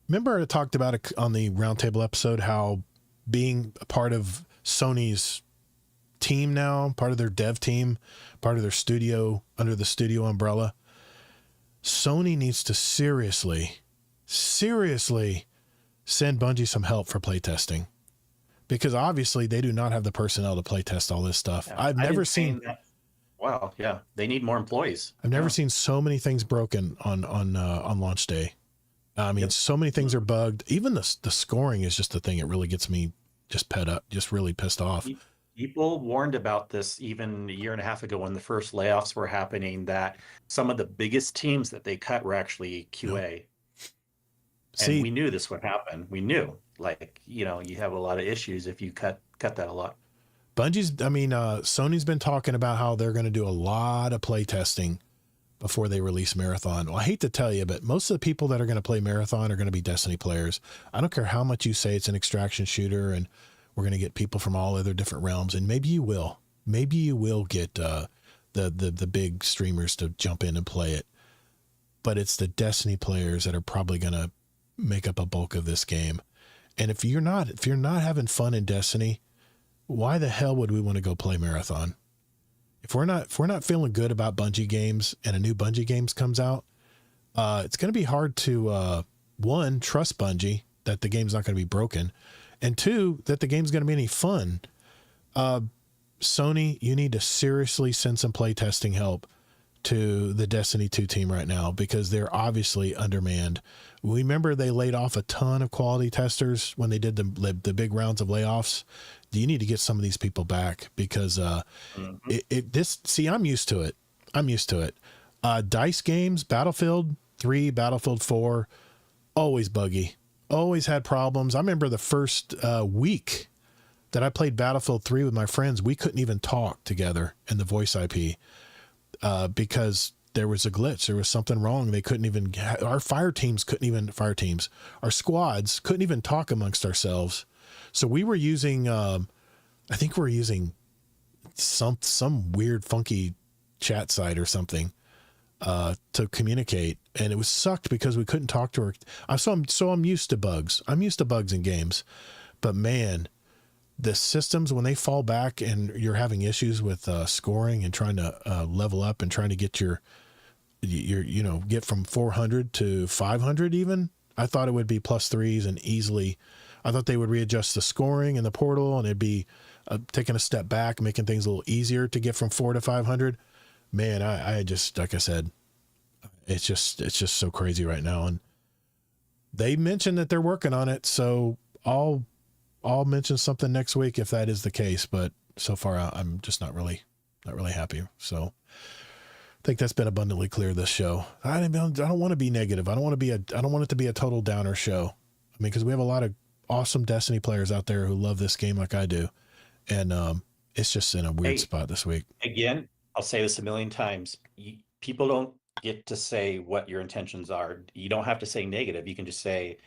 Remember I talked about it on the roundtable episode, how being a part of Sony's team now, part of their dev team, part of their studio, under the studio umbrella, Sony needs to seriously send Bungie some help for playtesting, because obviously they do not have the personnel to playtest all this stuff. Yeah, I've never seen that. Wow. Yeah. They need more employees. I've never seen so many things broken on launch day. I mean, so many things are bugged. Even the scoring is just the thing. It really gets me just really pissed off. People warned about this even a year and a half ago when the first layoffs were happening, that some of the biggest teams that they cut were actually QA. Yep. And we knew this would happen. We knew, you have a lot of issues if you cut that a lot. Sony's been talking about how they're going to do a lot of play testing before they release Marathon. Well, I hate to tell you, but most of the people that are going to play Marathon are going to be Destiny players. I don't care how much you say it's an extraction shooter and we're going to get people from all other different realms. And maybe you will get the big streamers to jump in and play it. But it's the Destiny players that are probably going to make up a bulk of this game. And if you're not having fun in Destiny, why the hell would we want to go play Marathon? If we're not feeling good about Bungie games and a new Bungie games comes out, it's going to be hard to, one, trust Bungie that the game's not going to be broken, and two, that the game's going to be any fun. Sony, you need to seriously send some playtesting help to the Destiny 2 team right now, because they're obviously undermanned. Remember they laid off a ton of quality testers when they did the big rounds of layoffs. You need to get some of these people back, because I'm used to it. DICE games, Battlefield 3, Battlefield 4, always buggy, always had problems. I remember the first week that I played Battlefield 3 with my friends, we couldn't even talk together in the voice IP because there was a glitch. There was something wrong. They couldn't even, our squads couldn't even talk amongst ourselves. So we were using, I think we were using some weird funky chat site or something to communicate, and it was sucked because we couldn't talk to her. I'm used to bugs. I'm used to bugs in games, but man, the systems, when they fall back and you're having issues with scoring and trying to level up and trying to get your get from 400 to 500 even, I thought it would be +3s and easily. I thought they would readjust the scoring in the portal and it'd be taking a step back, making things a little easier to get from 4 to 500. Man, I just, like I said, it's just so crazy right now. And they mentioned that they're working on it. So I'll mention something next week if that is the case. But so far I'm just not really happy. So I think that's been abundantly clear this show. I don't want to be negative. I don't want it to be a total downer show. I mean, because we have a lot of awesome Destiny players out there who love this game like I do. And it's just in a weird spot this week. Again, I'll say this a million times. People don't get to say what your intentions are. You don't have to say negative. You can just say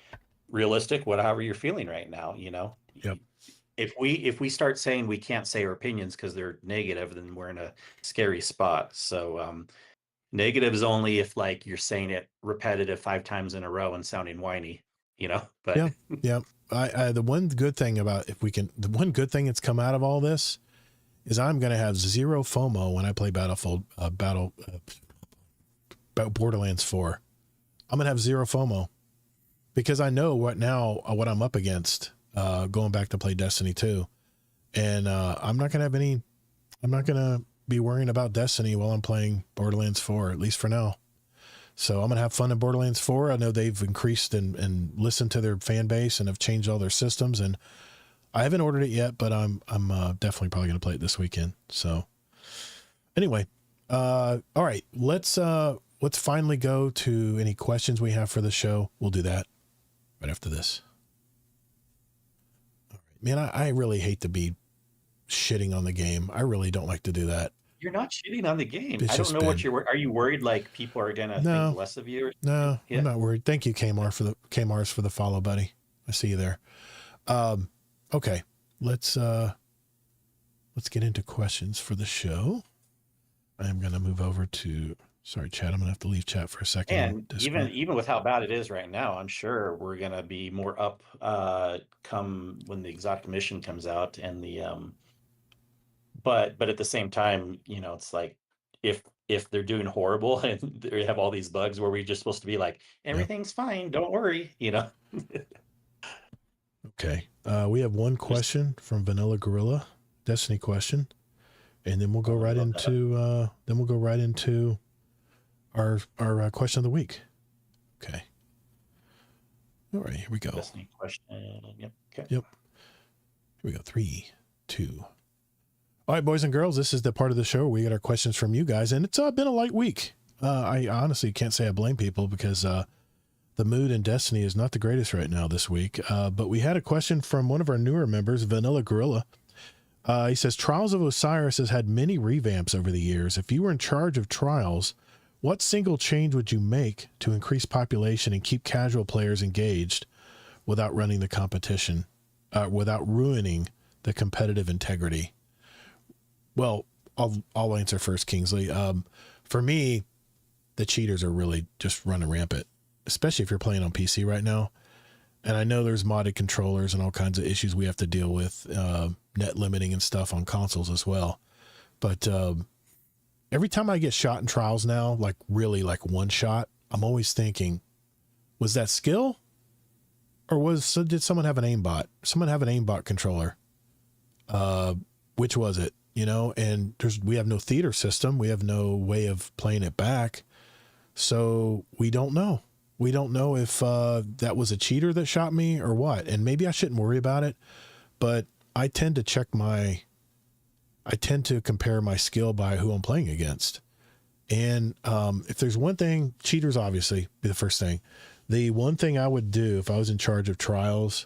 realistic, however you're feeling right now, Yep. If we start saying we can't say our opinions because they're negative, then we're in a scary spot. So negative is only if you're saying it repetitive 5 times in a row and sounding whiny, but yeah. The one good thing that's come out of all this is I'm going to have zero FOMO when I play Borderlands 4. I'm going to have zero FOMO because I know what I'm up against, going back to play Destiny 2. And, I'm not going to be worrying about Destiny while I'm playing Borderlands 4, at least for now. So I'm going to have fun in Borderlands 4. I know they've increased and listened to their fan base and have changed all their systems, and I haven't ordered it yet, but I'm definitely probably going to play it this weekend. So anyway, all right, let's finally go to any questions we have for the show. We'll do that right after this. All right, man, I really hate to be shitting on the game. I really don't like to do that. you're not shitting on the game. It's I don't just know what been, you're. Are you worried like people are gonna think no, less of you or something? no, I'm Yeah. not worried. Thank you, Kmars for the follow, buddy. I see you there. Okay. Let's get into questions for the show. I'm going to move over to, sorry, chat. I'm going to have to leave chat for a second on And Discord. even with how bad it is right now, I'm sure we're gonna be more up come when the exotic mission comes out and the but at the same time, it's like if they're doing horrible and they have all these bugs where we're just supposed to be like, Yeah. everything's fine, don't worry. Okay. We have one Just question from Vanilla Gorilla, Destiny question, and then we'll go oh, I right love that. into our question of the week. Okay. All right, here we go. Destiny question. Yep. Okay. Yep. Here we go. 3, 2. All right, boys and girls, this is the part of the show where we get our questions from you guys, and it's been a light week. I honestly can't say I blame people because the mood in Destiny is not the greatest right now this week. But we had a question from one of our newer members, Vanilla Gorilla. He says, Trials of Osiris has had many revamps over the years. If you were in charge of Trials, what single change would you make to increase population and keep casual players engaged without running the competition, without ruining the competitive integrity? Well, I'll answer first, Kingsley. For me, the cheaters are really just running rampant, especially if you're playing on PC right now. And I know there's modded controllers and all kinds of issues we have to deal with, net limiting and stuff on consoles as well. But every time I get shot in Trials now, like really like one shot, I'm always thinking, was that skill? Or did someone have an aimbot? Someone have an aimbot controller? Which was it? And we have no theater system. We have no way of playing it back. So we don't know. We don't know if that was a cheater that shot me or what. And maybe I shouldn't worry about it, but I tend to compare my skill by who I'm playing against. And if there's one thing, cheaters obviously be the first thing. The one thing I would do if I was in charge of Trials,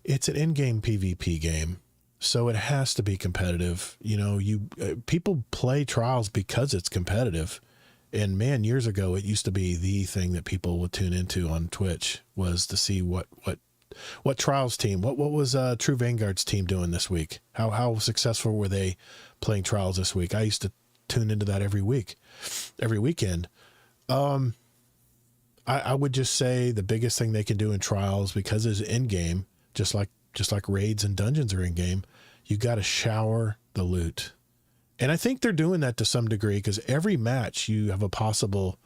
it's an in-game PvP game. So it has to be competitive. People play Trials because it's competitive. And man, years ago, it used to be the thing that people would tune into on Twitch was to see what Trials team, what was True Vanguard's team doing this week? How successful were they playing Trials this week? I used to tune into that every weekend. I would just say the biggest thing they can do in Trials, because it's in game, just like raids and dungeons are in game, you got to shower the loot. And I think they're doing that to some degree because every match you have a possible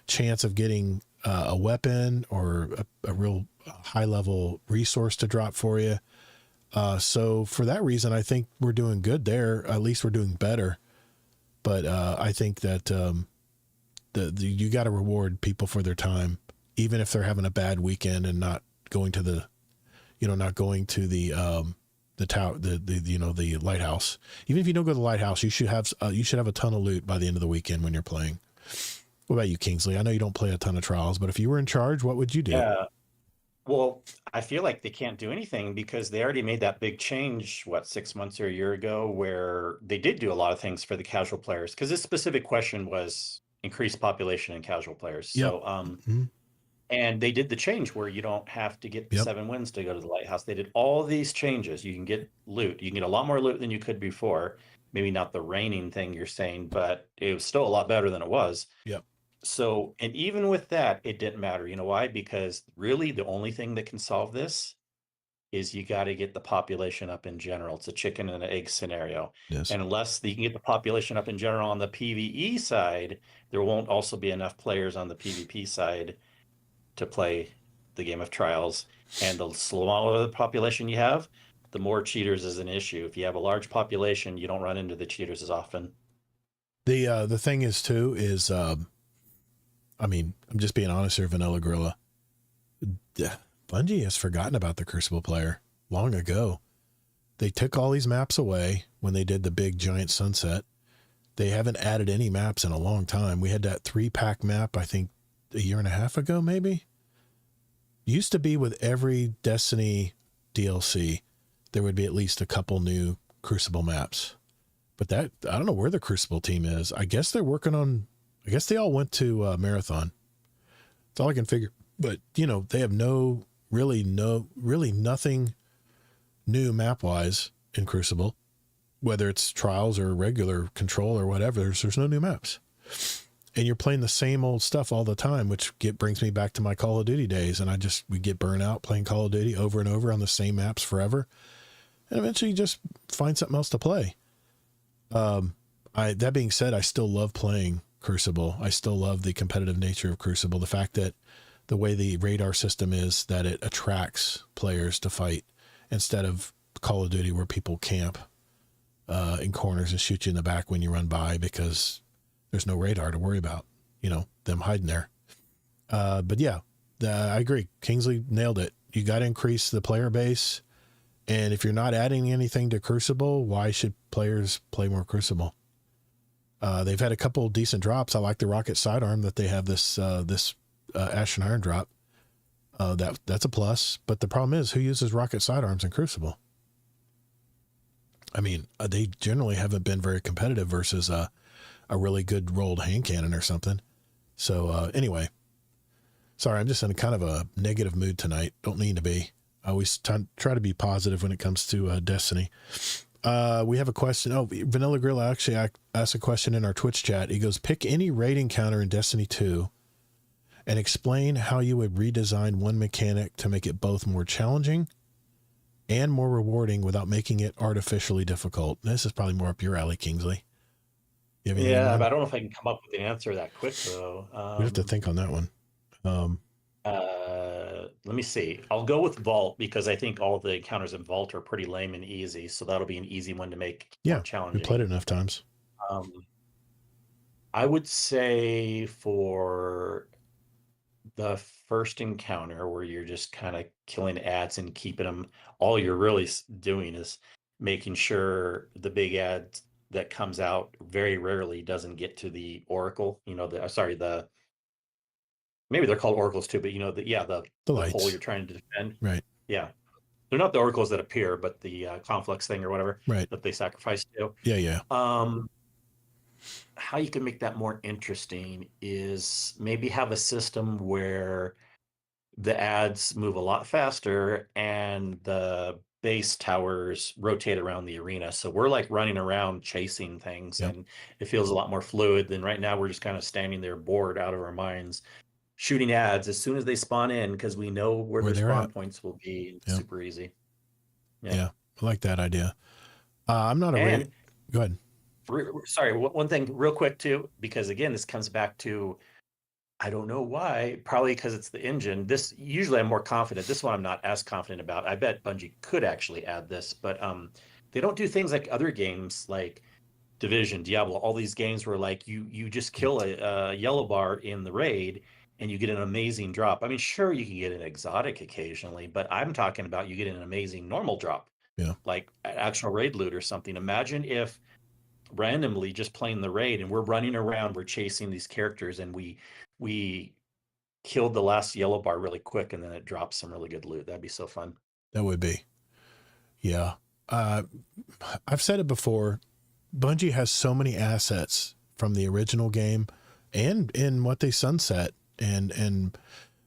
chance of getting a weapon or a real high level resource to drop for you. So for that reason, I think we're doing good there. At least we're doing better. But I think that you got to reward people for their time, even if they're having a bad weekend and not going to the tower, the lighthouse. Even if you don't go to the lighthouse, you should have a ton of loot by the end of the weekend when you're playing. What about you, Kingsley? I know you don't play a ton of Trials, but if you were in charge, what would you do? Yeah. Well, I feel like they can't do anything because they already made that big change, 6 months or a year ago, where they did do a lot of things for the casual players. Because this specific question was increased population and casual players. Yep. So, and they did the change where you don't have to get Yep. 7 wins to go to the lighthouse. They did all these changes. You can get loot. You can get a lot more loot than you could before. Maybe not the raining thing you're saying, but it was still a lot better than it was. Yep. So, and even with that, it didn't matter. You know why? Because really the only thing that can solve this is you got to get the population up in general. It's a chicken and an egg scenario. Yes. And unless you can get the population up in general on the PvE side, there won't also be enough players on the PvP side to play the game of Trials. And the smaller the population you have, the more cheaters is an issue. If you have a large population, you don't run into the cheaters as often. The thing is too is I'm just being honest here, Vanilla Gorilla. Bungie has forgotten about the Crucible player long ago. They took all these maps away when they did the big giant sunset. They haven't added any maps in a long time. We had that 3-pack map, I think, a year and a half ago, maybe. Used to be with every Destiny DLC, there would be at least a couple new Crucible maps. But I don't know where the Crucible team is. I guess they're working on, I guess they all went to Marathon. That's all I can figure. But, they have really nothing new map-wise in Crucible, whether it's Trials or regular Control or whatever. There's no new maps. And you're playing the same old stuff all the time, which brings me back to my Call of Duty days. And we get burnt out playing Call of Duty over and over on the same maps forever. And eventually you just find something else to play. That being said, I still love playing Crucible. I still love the competitive nature of Crucible. The fact that the way the radar system is, that it attracts players to fight instead of Call of Duty where people camp in corners and shoot you in the back when you run by because there's no radar to worry about, them hiding there. But yeah, I agree. Kingsley nailed it. You got to increase the player base. And if you're not adding anything to Crucible, why should players play more Crucible? They've had a couple decent drops. I like the rocket sidearm that they have this Ash and Iron drop. That's a plus. But the problem is, who uses rocket sidearms in Crucible? I mean, they generally haven't been very competitive versus a really good rolled hand cannon or something. So anyway, sorry, I'm just in kind of a negative mood tonight. Don't need to be. I always try to be positive when it comes to Destiny. We have a question. Oh, Vanilla Grill actually asked a question in our Twitch chat. He goes, pick any raid encounter in Destiny 2 and explain how you would redesign one mechanic to make it both more challenging and more rewarding without making it artificially difficult. This is probably more up your alley, Kingsley. Yeah, but I don't know if I can come up with an answer that quick, though. We have to think on that one. Let me see. I'll go with Vault because I think all of the encounters in Vault are pretty lame and easy, so that'll be an easy one to make more challenging. We played it enough times. I would say for the first encounter where you're just kind of killing ads and keeping them, all you're really doing is making sure the big ad that comes out very rarely doesn't get to the Oracle, maybe they're called oracles too, but the lights. hole you're trying to defend. Right. Yeah. They're not the oracles that appear, but the conflicts thing or whatever that they sacrifice to. Yeah. How you can make that more interesting is maybe have a system where the ads move a lot faster and the base towers rotate around the arena. So we're like running around chasing things and it feels a lot more fluid than right now. We're just kind of standing there bored out of our minds, shooting ads as soon as they spawn in because we know where their spawn points will be. It's super easy. Yeah, I like that idea. I'm not a go ahead. Sorry, one thing real quick too, because again, this comes back to, I don't know why, probably because it's the engine. This usually I'm more confident. This one I'm not as confident about. I bet Bungie could actually add this, but they don't do things like other games like Division, Diablo, all these games where like you just kill a yellow bar in the raid and you get an amazing drop. I mean, sure, you can get an exotic occasionally, but I'm talking about you get an amazing normal drop, like actual raid loot or something. Imagine if randomly just playing the raid and we're running around, we're chasing these characters and we killed the last yellow bar really quick and then it drops some really good loot. That'd be so fun. That would be. Yeah. I've said it before. Bungie has so many assets from the original game and in what they sunset. And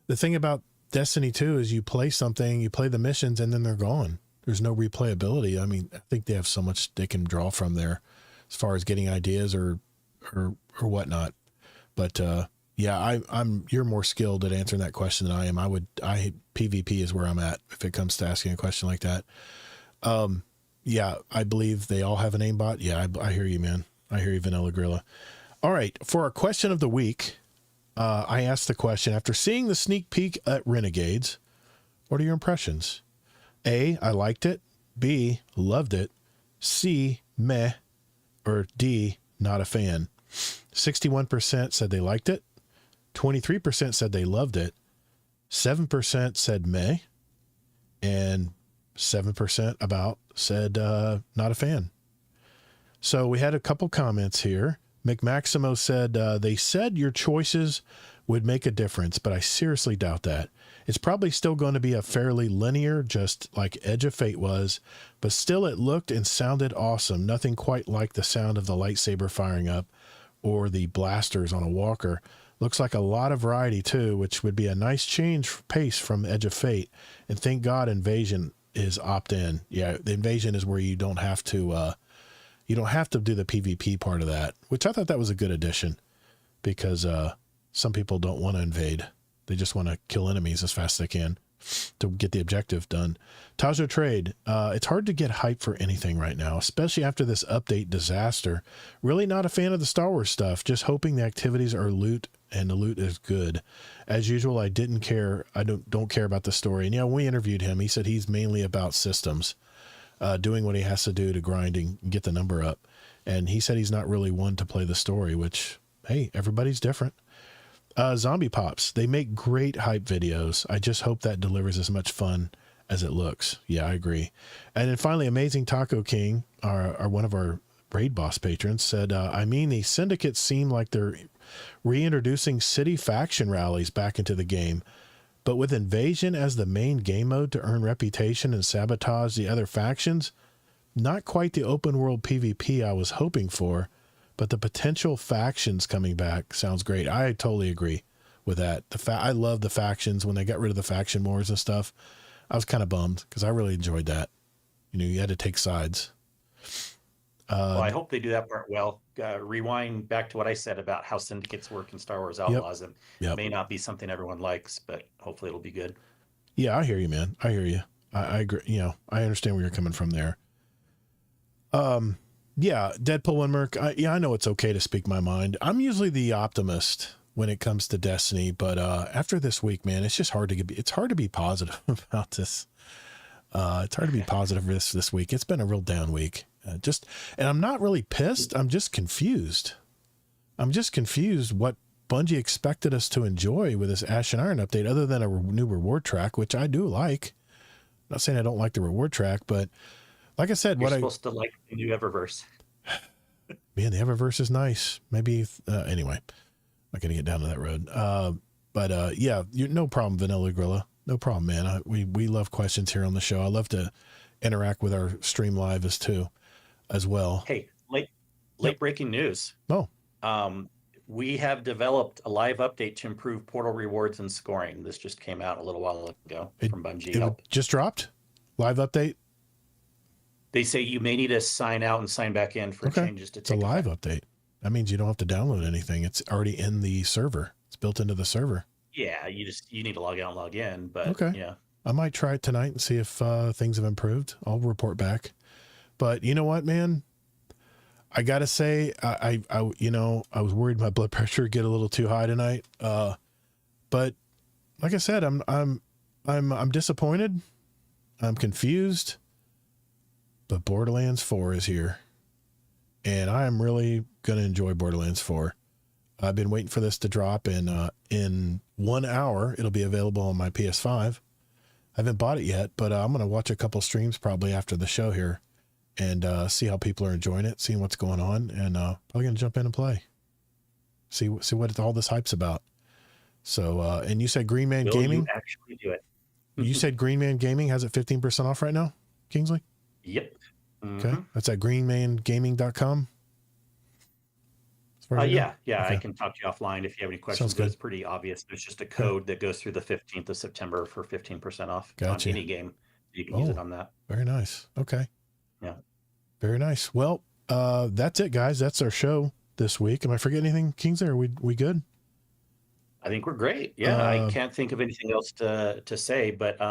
the thing about Destiny 2 is you play something, you play the missions, and then they're gone. There's no replayability. I mean, I think they have so much they can draw from there as far as getting ideas or whatnot. But you're more skilled at answering that question than I am. PvP is where I'm at if it comes to asking a question like that. I believe they all have an aimbot. Yeah, I hear you, man. I hear you, Vanilla Gorilla. All right, for our question of the week, I asked the question, after seeing the sneak peek at Renegades, what are your impressions? A, I liked it. B, loved it. C, meh. Or D, not a fan. 61% said they liked it. 23% said they loved it. 7% said meh. And 7% said not a fan. So we had a couple comments here. McMaximo said, they said your choices would make a difference, but I seriously doubt that. It's probably still going to be a fairly linear, just like Edge of Fate was, but still it looked and sounded awesome. Nothing quite like the sound of the lightsaber firing up or the blasters on a walker. Looks like a lot of variety too, which would be a nice change pace from Edge of Fate. And thank God Invasion is opt-in. Yeah, the Invasion is where you don't have to do the PvP part of that, which I thought that was a good addition, because some people don't want to invade. They just want to kill enemies as fast as they can to get the objective done. Tajo Trade, it's hard to get hype for anything right now, especially after this update disaster. Really not a fan of the Star Wars stuff, just hoping the activities are loot and the loot is good. As usual, I don't care about the story. And yeah, when we interviewed him, he said he's mainly about systems, doing what he has to do to grind and get the number up. And he said he's not really one to play the story, which, hey, everybody's different. Zombie Pops, they make great hype videos. I just hope that delivers as much fun as it looks. Yeah, I agree. And then finally, Amazing Taco King, our one of our raid boss patrons, said, I mean, the syndicates seem like they're reintroducing city faction rallies back into the game, but with Invasion as the main game mode to earn reputation and sabotage the other factions, not quite the open world PvP I was hoping for. But the potential factions coming back sounds great. I totally agree with that. I love the factions. When they got rid of the faction wars and stuff, I was kind of bummed because I really enjoyed that. You know, you had to take sides. Well, I hope they do that part well. Rewind back to what I said about how syndicates work in Star Wars Outlaws. And it may not be something everyone likes, but hopefully it'll be good. Yeah, I hear you, man. I hear you. I agree. You know, I understand where you're coming from there. Yeah, Deadpool One Merc. I know it's okay to speak my mind. I'm usually the optimist when it comes to Destiny, but after this week, man, it's just hard to it's hard to be positive about this. It's hard to be positive this week. It's been a real down week. And I'm not really pissed. I'm just confused. What Bungie expected us to enjoy with this Ash and Iron update, other than a new reward track, which I do like. I'm not saying I don't like the reward track, but like I said, You're supposed to like the new Eververse. Man, the Eververse is nice. Maybe, anyway, not going to get down to that road. Yeah, no problem, Vanilla Gorilla. No problem, man. We love questions here on the show. I love to interact with our stream live as well. Hey, late breaking news. Oh. We have developed a live update to improve portal rewards and scoring. This just came out a little while ago from Bungie. It just dropped? Live update? They say you may need to sign out and sign back in for changes to take effect. It's a live update. That means you don't have to download anything. It's already in the server. It's built into the server. Yeah, you need to log out and log in. But yeah, I might try it tonight and see if things have improved. I'll report back. But you know what, man? I gotta say, I was worried my blood pressure would get a little too high tonight. But like I said, I'm disappointed. I'm confused. But Borderlands 4 is here, and I am really going to enjoy Borderlands 4. I've been waiting for this to drop, and in 1 hour, it'll be available on my PS5. I haven't bought it yet, but I'm going to watch a couple streams probably after the show here and see how people are enjoying it, seeing what's going on, and probably going to jump in and play. See what all this hype's about. So, and you said Green Man Gaming? You actually do it. You said Green Man Gaming has it 15% off right now, Kingsley? Yep. Okay. That's at greenmangaming.com. Yeah. Okay. I can talk to you offline if you have any questions. But it's pretty obvious. There's just a code that goes through the 15th of September for 15% off on any game. You can use it on that. Very nice. Okay. Yeah. Very nice. Well, that's it, guys. That's our show this week. Am I forgetting anything, Kingsley? Are we good? I think we're great. Yeah. I can't think of anything else to say, but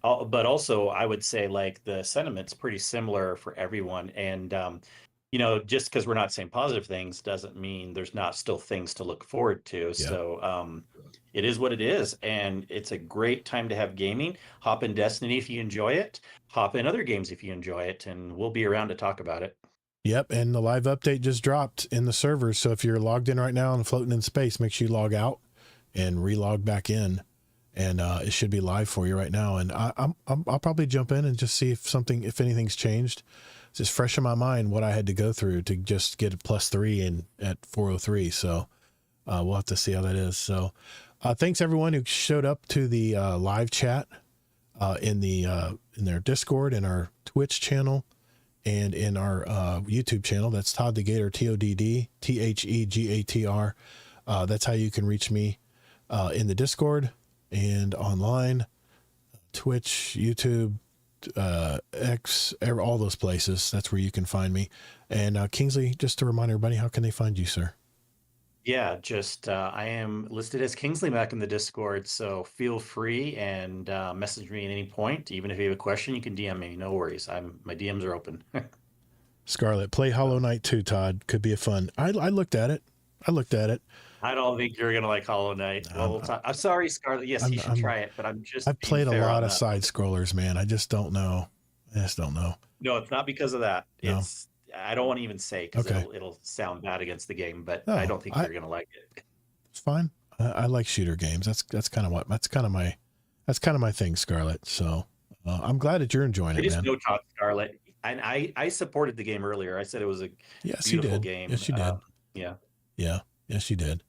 also I would say like the sentiment's pretty similar for everyone. And, just because we're not saying positive things doesn't mean there's not still things to look forward to. Yeah. So it is what it is. And it's a great time to have gaming. Hop in Destiny if you enjoy it. Hop in other games if you enjoy it. And we'll be around to talk about it. Yep. And the live update just dropped in the servers. So if you're logged in right now and floating in space, make sure you log out and relog back in. And it should be live for you right now. And I'll probably jump in and just see if anything's changed. It's just fresh in my mind what I had to go through to just get a +3 at 403. So We'll have to see how that is. So thanks everyone who showed up to the live chat in their Discord, in our Twitch channel, and in our YouTube channel. That's Todd the Gator, TODD, THEGATR. That's how you can reach me in the Discord and online, Twitch, YouTube, X, all those places. That's where you can find me. And Kingsley, just to remind everybody, how can they find you, sir? Yeah, just I am listed as Kingsley Mac in the Discord, so feel free and message me at any point. Even if you have a question, you can DM me. No worries. My DMs are open. Scarlet, play Hollow Knight 2, Todd. Could be a fun. I looked at it. I don't think you're gonna like Hollow Knight. Well, we'll talk. I'm sorry, Scarlet. Yes, you should try it, but I've played a lot of side scrollers, man. I just don't know. No, it's not because of that. No. I don't want to even say because Okay. it'll sound bad against the game, but I don't think you're gonna like it. It's fine. I like shooter games. That's kind of my thing, Scarlet. So I'm glad that you're enjoying it, It is man. no Todd, Scarlet, and I supported the game earlier. I said it was a beautiful game. Yes, you did. Yeah. Yes, you did.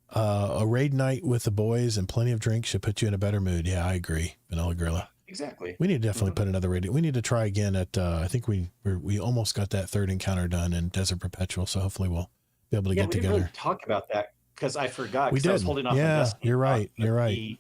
A raid night with the boys and plenty of drinks should put you in a better mood. Yeah, I agree. Vanilla Gorilla. Exactly. We need to definitely put another raid. We need to try again at, I think we almost got that third encounter done in Desert Perpetual. So hopefully we'll be able to get we together. didn't really talk about that because I forgot. We did. I was holding off on Yeah, Destiny you're right. talk, You're right.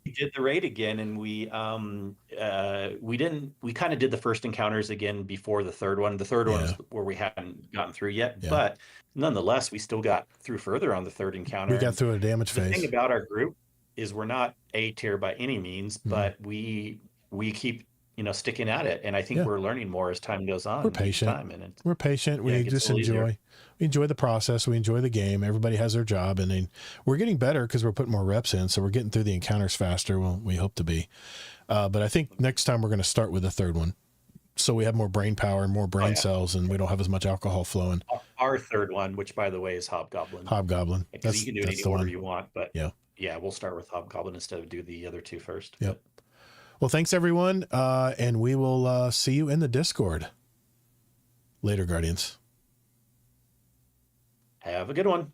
We did the raid again, and we kind of did the first encounters again before the third one. The third one is where we hadn't gotten through yet, but nonetheless, we still got through further on the third encounter. We got through a damage phase. The thing about our group is we're not A tier by any means, but we keep sticking at it, and I think we're learning more as time goes on. We're patient. We're patient. We just enjoy the process. We enjoy the game. Everybody has their job, and then we're getting better because we're putting more reps in, so we're getting through the encounters faster. Well, we hope to be, but I think next time we're going to start with the third one, so we have more brain power and more brain cells, and we don't have as much alcohol flowing. Our third one, which by the way is Hobgoblin. Because you can do it any order you want, but we'll start with Hobgoblin instead of do the other two first. Yep. Well, thanks everyone, and we will see you in the Discord. Later, Guardians. Have a good one.